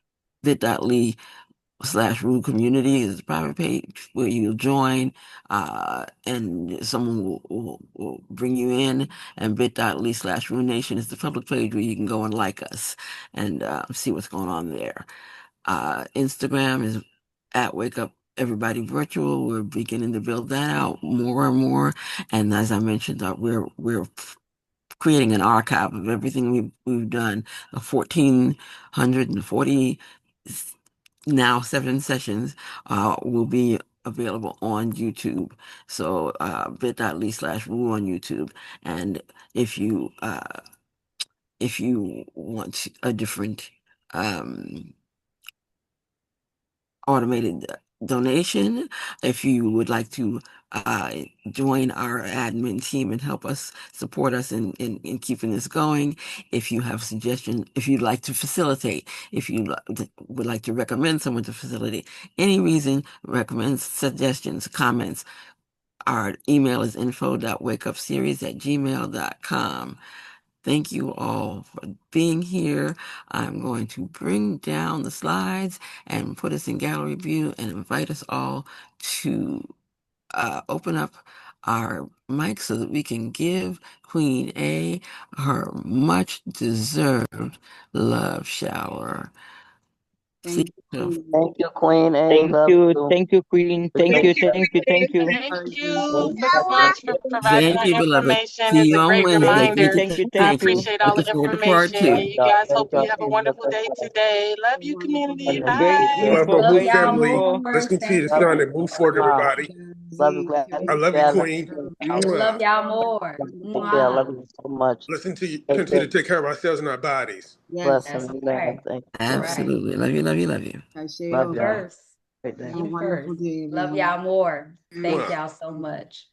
Community is a private page where you'll join and someone will bring you in, and bit.ly/Woo Nation is the public page where you can go and like us and see what's going on there. Instagram is at Wake Up Everybody Virtual. We're beginning to build that out more and more, and as I mentioned, we're creating an archive of everything we've done. 1,440 now 7 sessions will be available on YouTube. So bit.ly/Woo on YouTube. And if you want a different automated donation, if you would like to join our admin team and help us support us in keeping this going, if you have suggestions, if you'd like to facilitate, if you would like to recommend someone to facilitate, any reason, recommend suggestions, comments, our email is info.wakeupseries@gmail.com. Thank you all for being here. I'm going to bring down the slides and put us in gallery view and invite us all to open up our mic so that we can give Queen A her much deserved love shower. Thank you. Thank you, Queen A. Love you. Thank you, Queen. Thank you very much for providing Thank that you, beloved. information. See It's you a on great Wednesday. reminder. I Thank you. appreciate all the Looking forward to part information. 2. And you guys hope you have a wonderful day today. Love you, community. Great Bye. Love info, my Woo great family. info. Let's continue to shine and move forward, everybody. Love you, Thank glad you. I love you, glad Queen. Love Mwah. y'all more. Thank you. I love Mwah. you so much. Listen to you. Take Continue care. to take care of ourselves and our bodies. Yes. That's Blessing. Amen. right. Thank you. That's right. Absolutely. Love you, love you, love you. Cashier. Love y'all. First. Great day. Have a You wonderful first. day, Love everyone. y'all more. Thank Mwah. y'all so much.